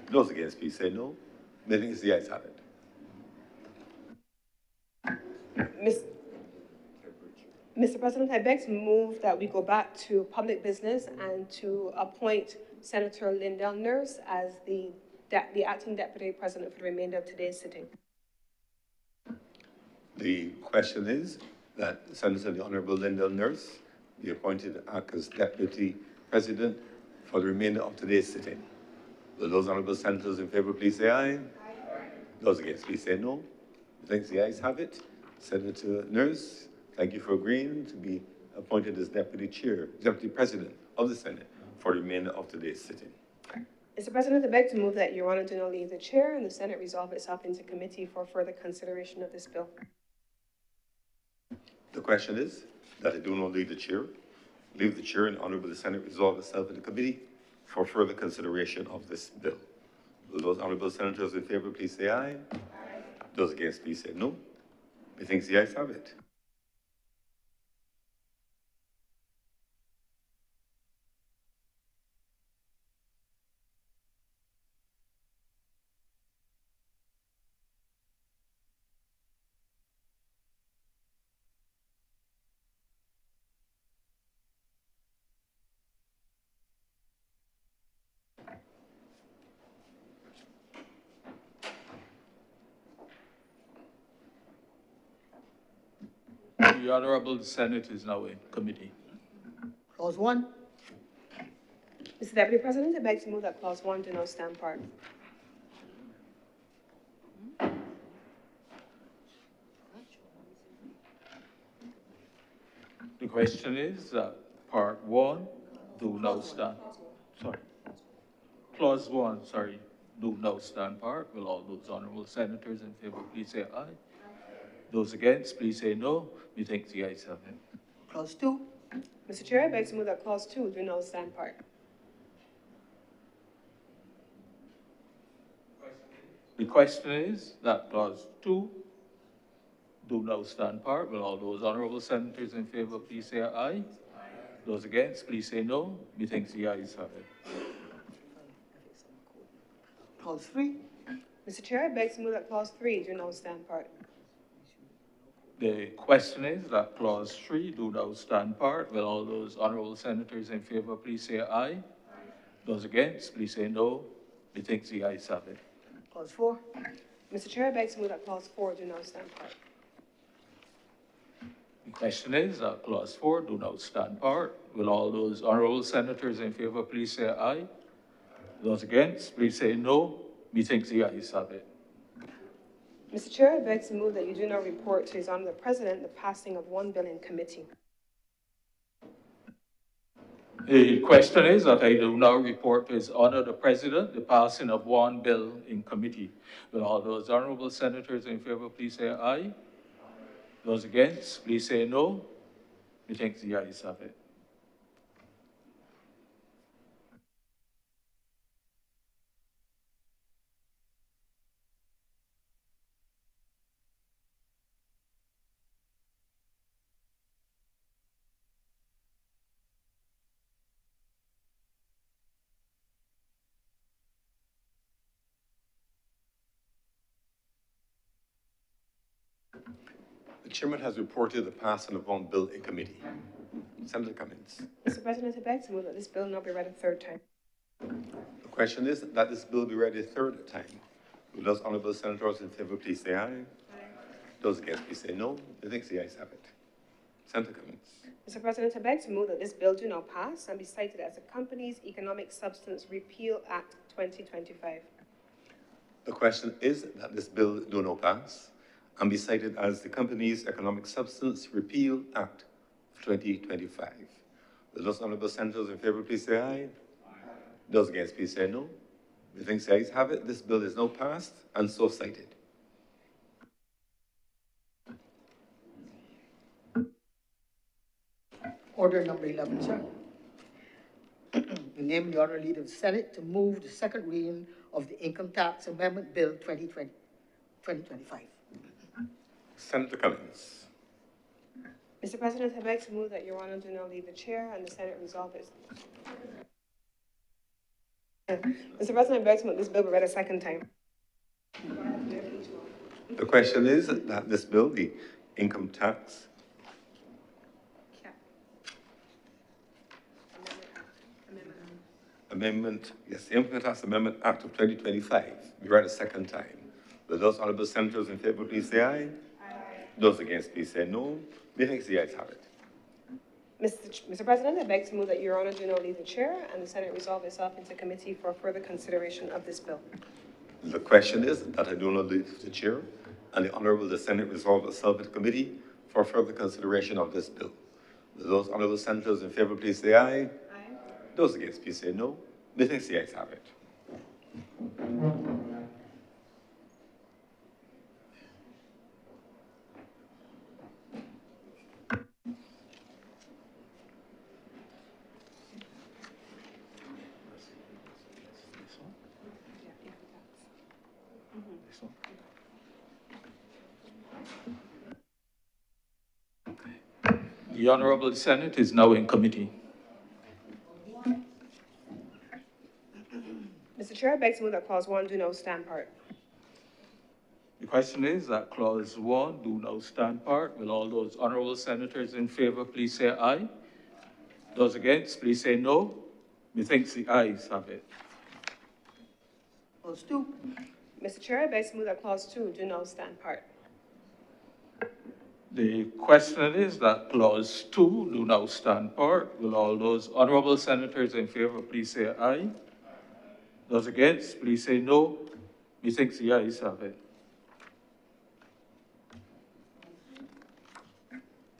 Those against, please say no. Meeting is the ayes have it. Mr. President, I beg to move that we go back to public business and to appoint Senator Lindell Nurse as the acting deputy president for the remainder of today's sitting. The question is that Senator the Honorable Lindell Nurse be appointed as deputy president for the remainder of today's sitting. Will those honorable senators in favor please say aye? Aye. Those against please say no. Thanks, the ayes have it. Senator Nurse, thank you for agreeing to be appointed as deputy president of the Senate for the remainder of today's sitting. Mr. President, I beg to move that Your Honor do not leave the chair and the Senate resolve itself into committee for further consideration of this bill. The question is that I do not leave the chair. Leave the chair and the Honorable Senate resolve itself into committee for further consideration of this bill. Will those honorable senators in favor please say aye? Aye. Those against please say no. Methinks the ayes have it. The Honorable Senate is now in committee. Clause 1. Mr. Deputy President, I beg to move that Clause 1 do not stand part. The question is that Part 1 do now stand. Sorry. Clause 1, sorry, do now stand part. Will all those honorable senators in favor please say aye? Those against, please say no. Methinks the ayes have it. Clause 2. Mr. Chair, I beg to move that Clause 2 do not stand part. The question is that Clause 2 do now stand part. Will all those honorable senators in favor please say aye? Those against, please say no. Methinks the ayes have it. Clause 3. Mr. Chair, I beg to move that Clause 3 do not stand part. The question is that Clause 3 do now stand part. Will all those honorable senators in favor please say aye? Aye. Those against, please say no. Methinks the ayes have it. Clause 4. Mr. Chair, I beg to move that Clause 4 do not stand part. The question is that Clause 4 do not stand part. Will all those honorable senators in favor please say aye? Those against, please say no. Methinks the ayes have it. Mr. Chair, I beg to move that you do not report to His Honor the President the passing of one bill in committee. The question is that I do now report to His Honor the President the passing of one bill in committee. Will all those honorable senators in favor please say aye? Those against, please say no. Methinks the ayes have it. The chairman has reported the passing of one bill in committee. Senator Cummins. Mr. President, I beg to move that this bill not be read a third time. The question is that this bill be read a third time. Will those honourable senators in favour please say aye? Aye. Those against please say no. I think the ayes have it. Senator Cummins. Mr. President, I beg to move that this bill do not pass and be cited as the Companies Economic Substance Repeal Act 2025. The question is that this bill do not pass and be cited as the Companies Economic Substance Repeal Act of 2025. Will those honourable senators in favour please say aye? Those against, please say no. The think the ayes have it. This bill is now passed and so cited. Order number 11, sir. In name of the Honourable Leader of the Senate to move the second reading of the Income Tax Amendment Bill 2025. Senator Cummins. Mr. President, I beg to move that Your Honour do not leave the chair and the Senate resolve it. Mr. President, I beg to move this bill be read a second time. The question is that this bill, the Income Tax Amendment, yes, the Income Tax Amendment Act of 2025, be read a second time. Will those honourable senators in favour please say aye? Aye. Those against please say no. Methinks the ayes have it. Mr. President, I beg to move that Your Honour do not leave the chair and the Senate resolve itself into committee for further consideration of this bill. The question is that I do not leave the chair and the Honourable the Senate resolve itself into committee for further consideration of this bill. Will those honourable senators in favour please say aye? Aye. Those against please say no. Methinks the ayes have it. The Honourable Senate is now in committee. Mr. Chair, I beg to move that Clause 1 do not stand part. The question is that Clause 1 do now stand part. Will all those honourable senators in favour please say aye? Those against, please say no. Methinks the ayes have it. Clause 2. Mr. Chair, I beg to move that Clause 2 do not stand part. The question is that Clause 2 do now stand part. Will all those honourable senators in favour please say aye? Those against, please say no. Methinks the ayes have it.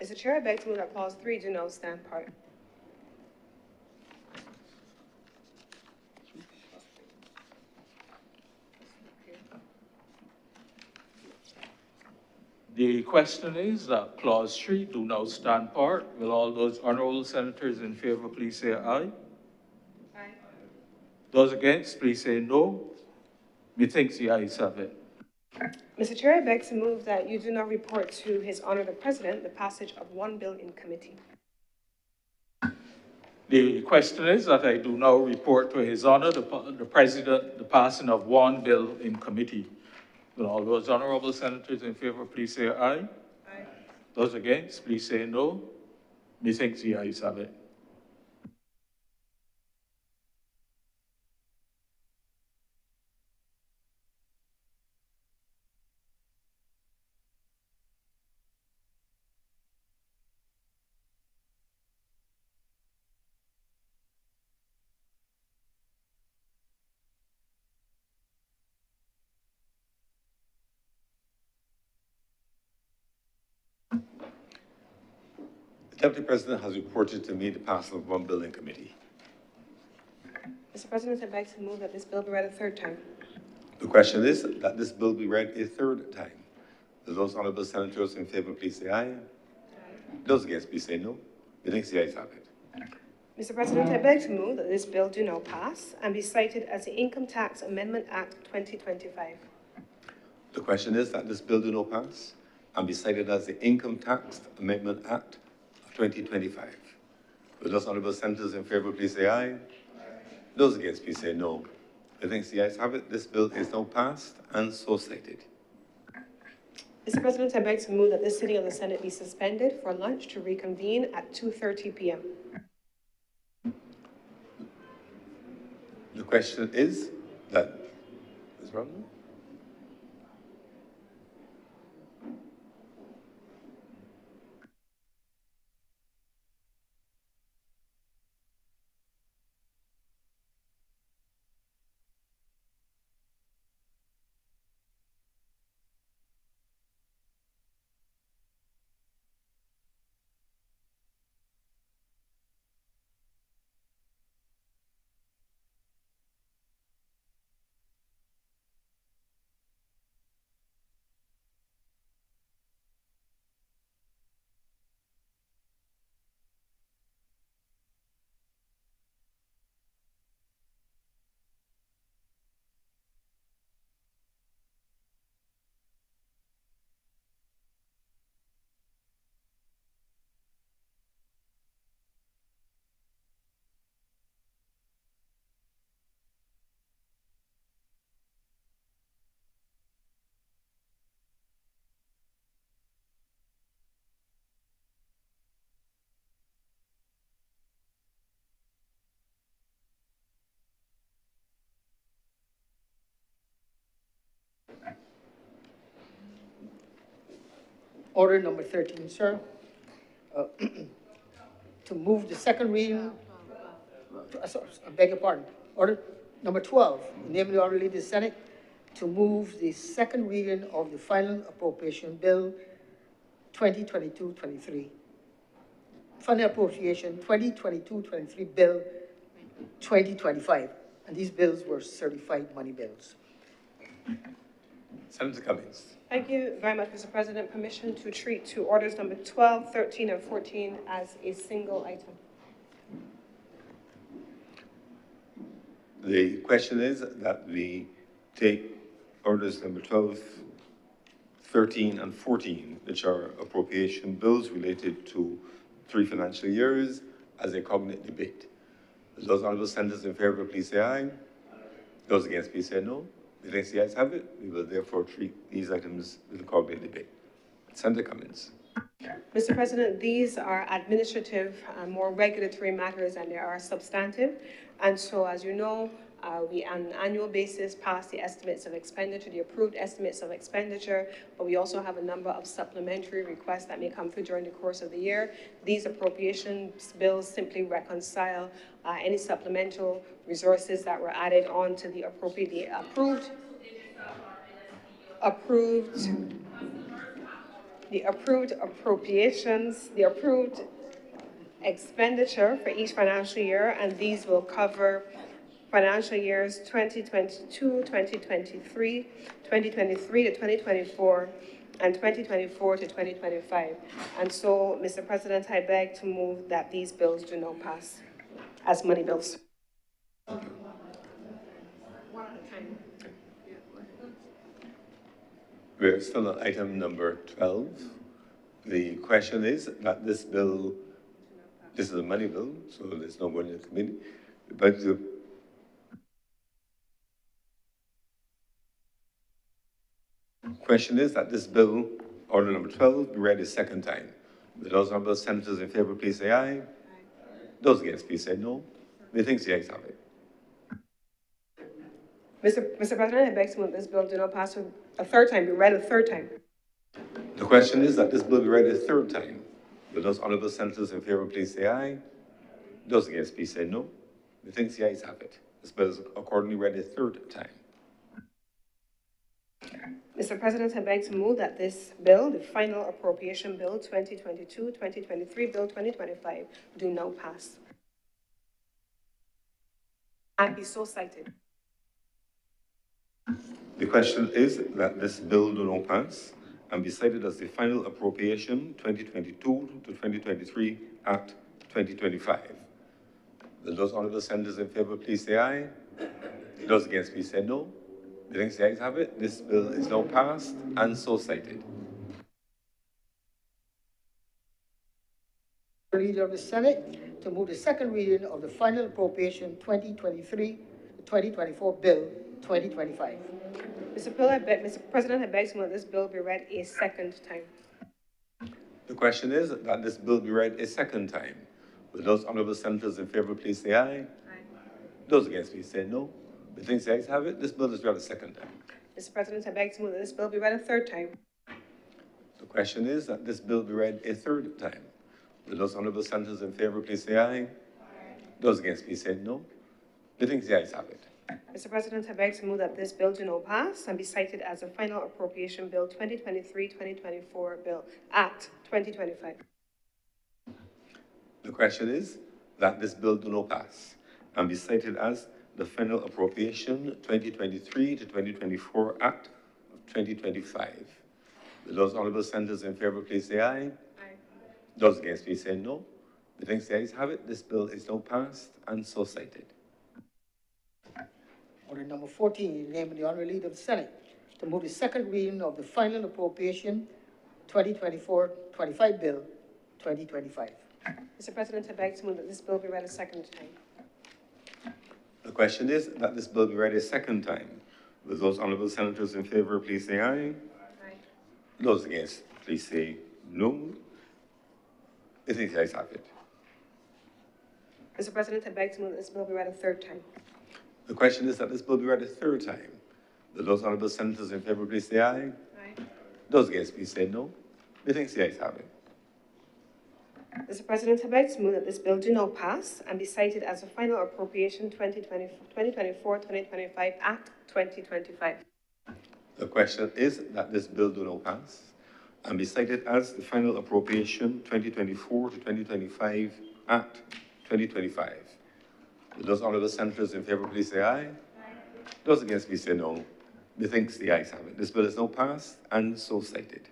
Mr. Chair, I beg to move that Clause 3 do not stand part. The question is that Clause 3 do now stand part. Will all those honourable senators in favour please say aye? Aye. Those against, please say no. Methinks the ayes have it. Mr. Chair, I beg to move that you do not report to His Honour the President the passage of one bill in committee. The question is that I do now report to His Honour the President the passing of one bill in committee. Will all those honourable senators in favour please say aye? Aye. Those against, please say no. Methinks the ayes have it. The Deputy President has reported to me the passing of one bill in committee. Mr. President, I beg to move that this bill be read a third time. The question is that this bill be read a third time. Will those honourable senators in favour please say aye? Aye. Those against please say no. Methinks the ayes have it. Mr. President, I beg to move that this bill do now pass and be cited as the Income Tax Amendment Act 2025. The question is that this bill do not pass and be cited as the Income Tax Amendment Act of 2025. Will those honourable senators in favour please say aye? Aye. Those against please say no. Methinks the ayes have it. This bill is now passed and so cited. Mr. President, I beg to move that this sitting of the Senate be suspended for lunch to reconvene at 2:30 p.m. The question is that, Ms. Brown? Order number 13, sir. To move the second reading, I beg your pardon. Order number 12, namely order lead the Senate to move the second reading of the final appropriation bill 2022-23. Final appropriation 2022-23 bill 2025. And these bills were certified money bills. Senator Cummings. Thank you very much, Mr. President. Permission to treat two orders number 12, 13, and 14 as a single item. The question is that we take orders number 12, 13, and 14, which are appropriation bills related to 3 financial years, as a cognate debate. Those honourable senators in favour, please say aye. Those against, please say no. The next ayes have it. We will therefore treat these items with a cognate debate. Senator Cummings. Mr. President, these are administrative and more regulatory matters, and they are substantive. And so, as you know, we on an annual basis pass the estimates of expenditure, the approved estimates of expenditure, but we also have a number of supplementary requests that may come through during the course of the year. These appropriations bills simply reconcile any supplemental resources that were added on to the approved appropriations, the approved expenditure for each financial year, and these will cover financial years 2022, 2023, 2023 to 2024, and 2024 to 2025. And so, Mr. President, I beg to move that these bills do not pass as money bills. We're still on item number 12. The question is that this bill, this is a money bill, so there's no money in the committee, but the question is that this bill, order number 12, be read a second time. Those honourable senators in favour, please say aye. Aye. Those against, please say no. Methinks the ayes have it. Mr. President, I beg to move this bill do not pass a third time, be read a third time. The question is that this bill be read a third time. Will those honourable senators in favour please say aye? Those against please say no. Methinks the ayes have it. This bill is accordingly read a third time. Mr. President, I beg to move that this bill, the final appropriation bill 2022-2023, bill 2025, do not pass. And be so cited. The question is that this bill do not pass and be cited as the final appropriation 2022 to 2023 Act 2025. Will those honourable senators in favour please say aye? Those against please say no. The next ayes have it. This bill is now passed and so cited. Leader of the Senate to move the second reading of the final appropriation 2023 to 2024 bill 2025. Mr. President, I beg to move that this bill be read a second time. The question is that this bill be read a second time. Will those honorable senators in favor please say aye? Aye. Those against please say no. The things the ayes have it, this bill is read a second time. Mr. President, I beg to move that this bill be read a third time. The question is that this bill be read a third time. Will those honorable senators in favor please say aye? Aye. Those against please say no. The things the ayes have it. Mr. President, I beg to move that this bill do not pass and be cited as a final appropriation bill 2023-2024 Bill Act 2025. The question is that this bill do not pass and be cited as the final appropriation 2023 to 2024 Act of 2025. Will those honorable senators in favor please say aye? Aye. Those against please say no. The things the ayes have it, this bill is now passed and so cited. Order number 14, naming the Honorable Leader of the Senate to move the second reading of the final appropriation 2024-25 Bill 2025. Mr. President, I beg to move that this bill be read a second time. The question is that this bill be read a second time. Will those honorable senators in favor please say aye? Aye. Those against please say no. The things the ayes have it. Mr. President, I beg to move that this bill be read a third time. The question is that this bill be read a third time. Will those honorable senators in favor please say aye? Aye. Those against please say no. The things the ayes have it. Mr. President, I beg to move that this bill do not pass and be cited as a final appropriation 2024-2025 Act 2025. The question is that this bill do not pass and be cited as the final appropriation 2024 to 2025 Act 2025. Will those honorable senators in favor please say aye? Aye. Those against please say no. Methinks the ayes have it. This bill is now passed and so cited.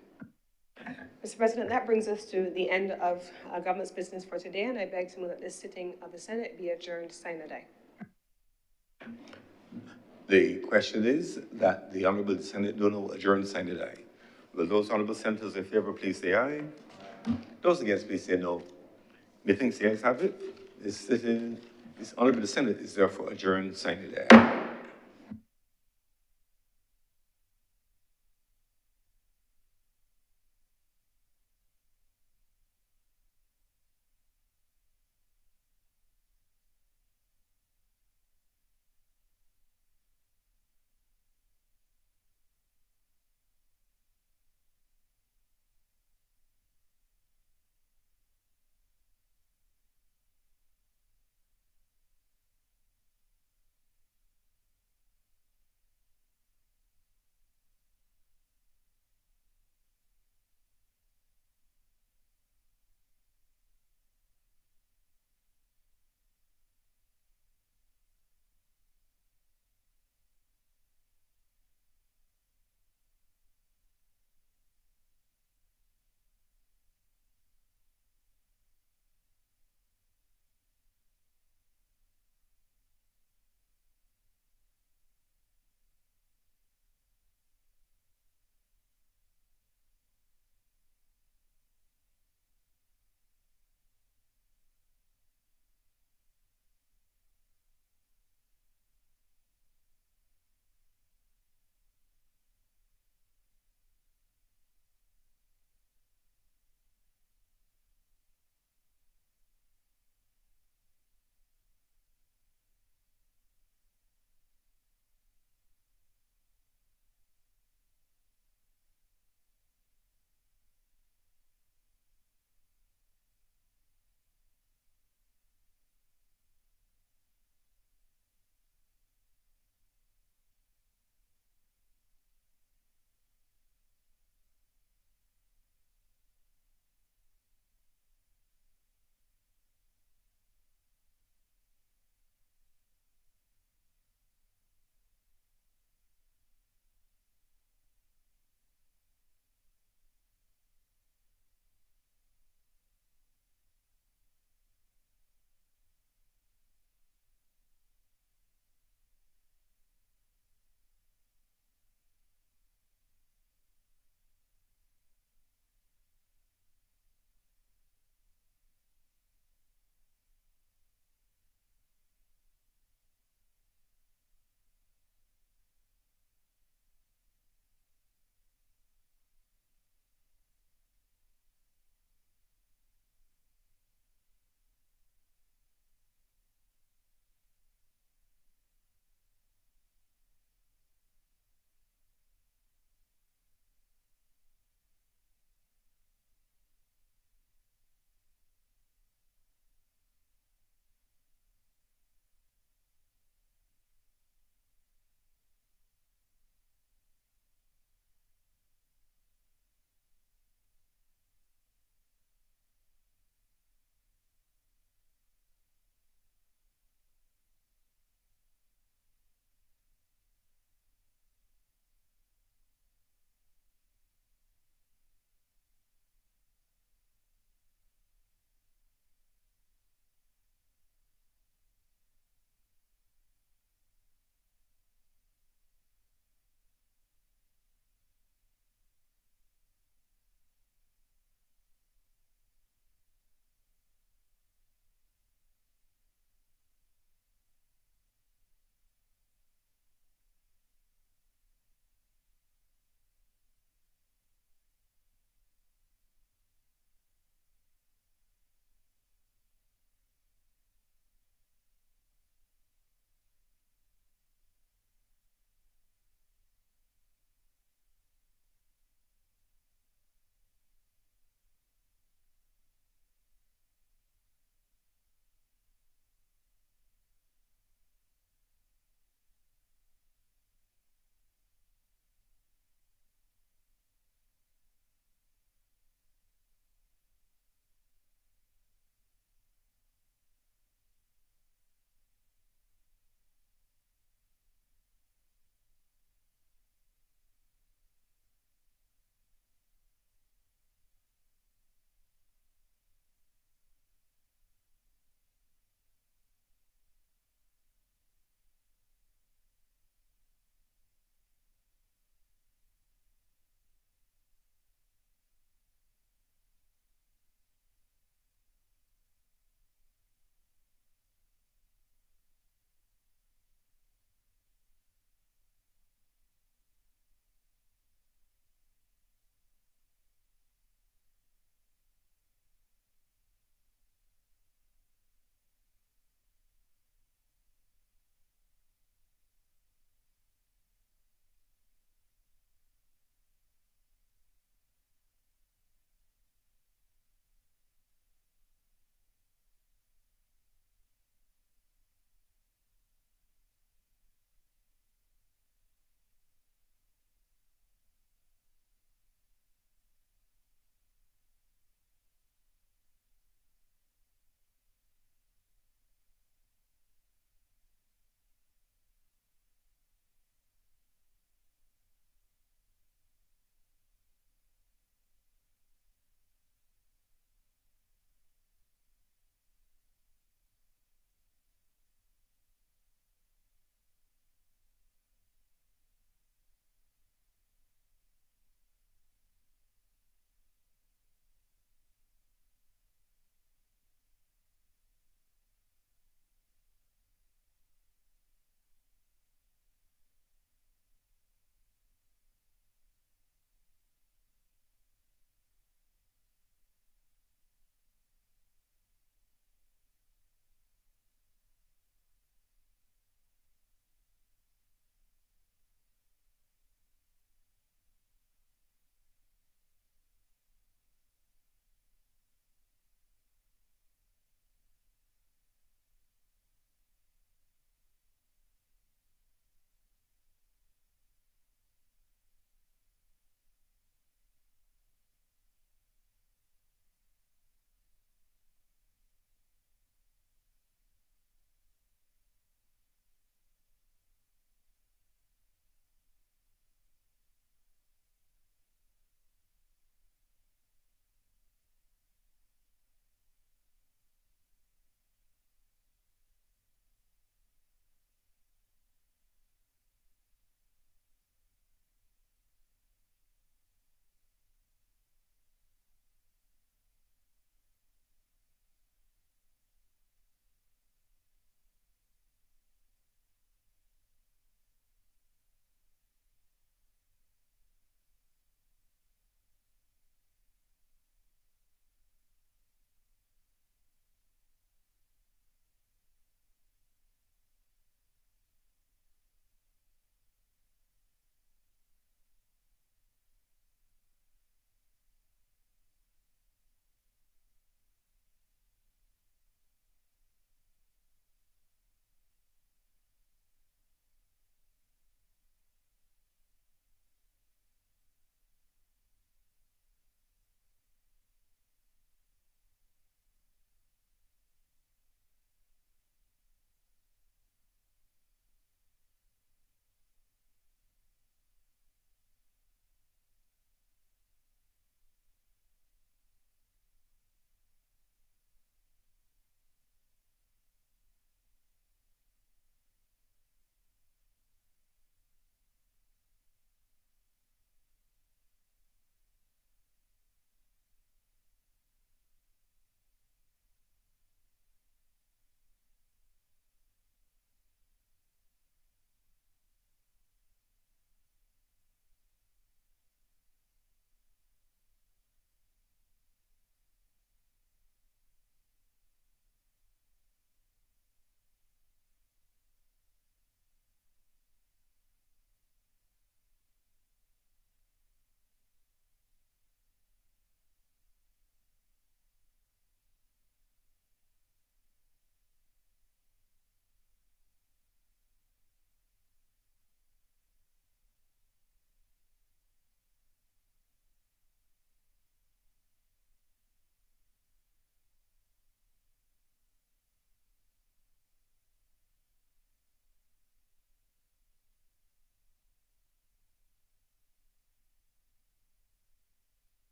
Mr. President, that brings us to the end of government's business for today, and I beg to move that this sitting of the Senate be adjourned sine die. The question is that the Honorable Senate do now adjourn sine die. Will those honorable senators in favor please say aye? Those against please say no. Methinks the ayes have it. This Honorable Senate is therefore adjourned sine die.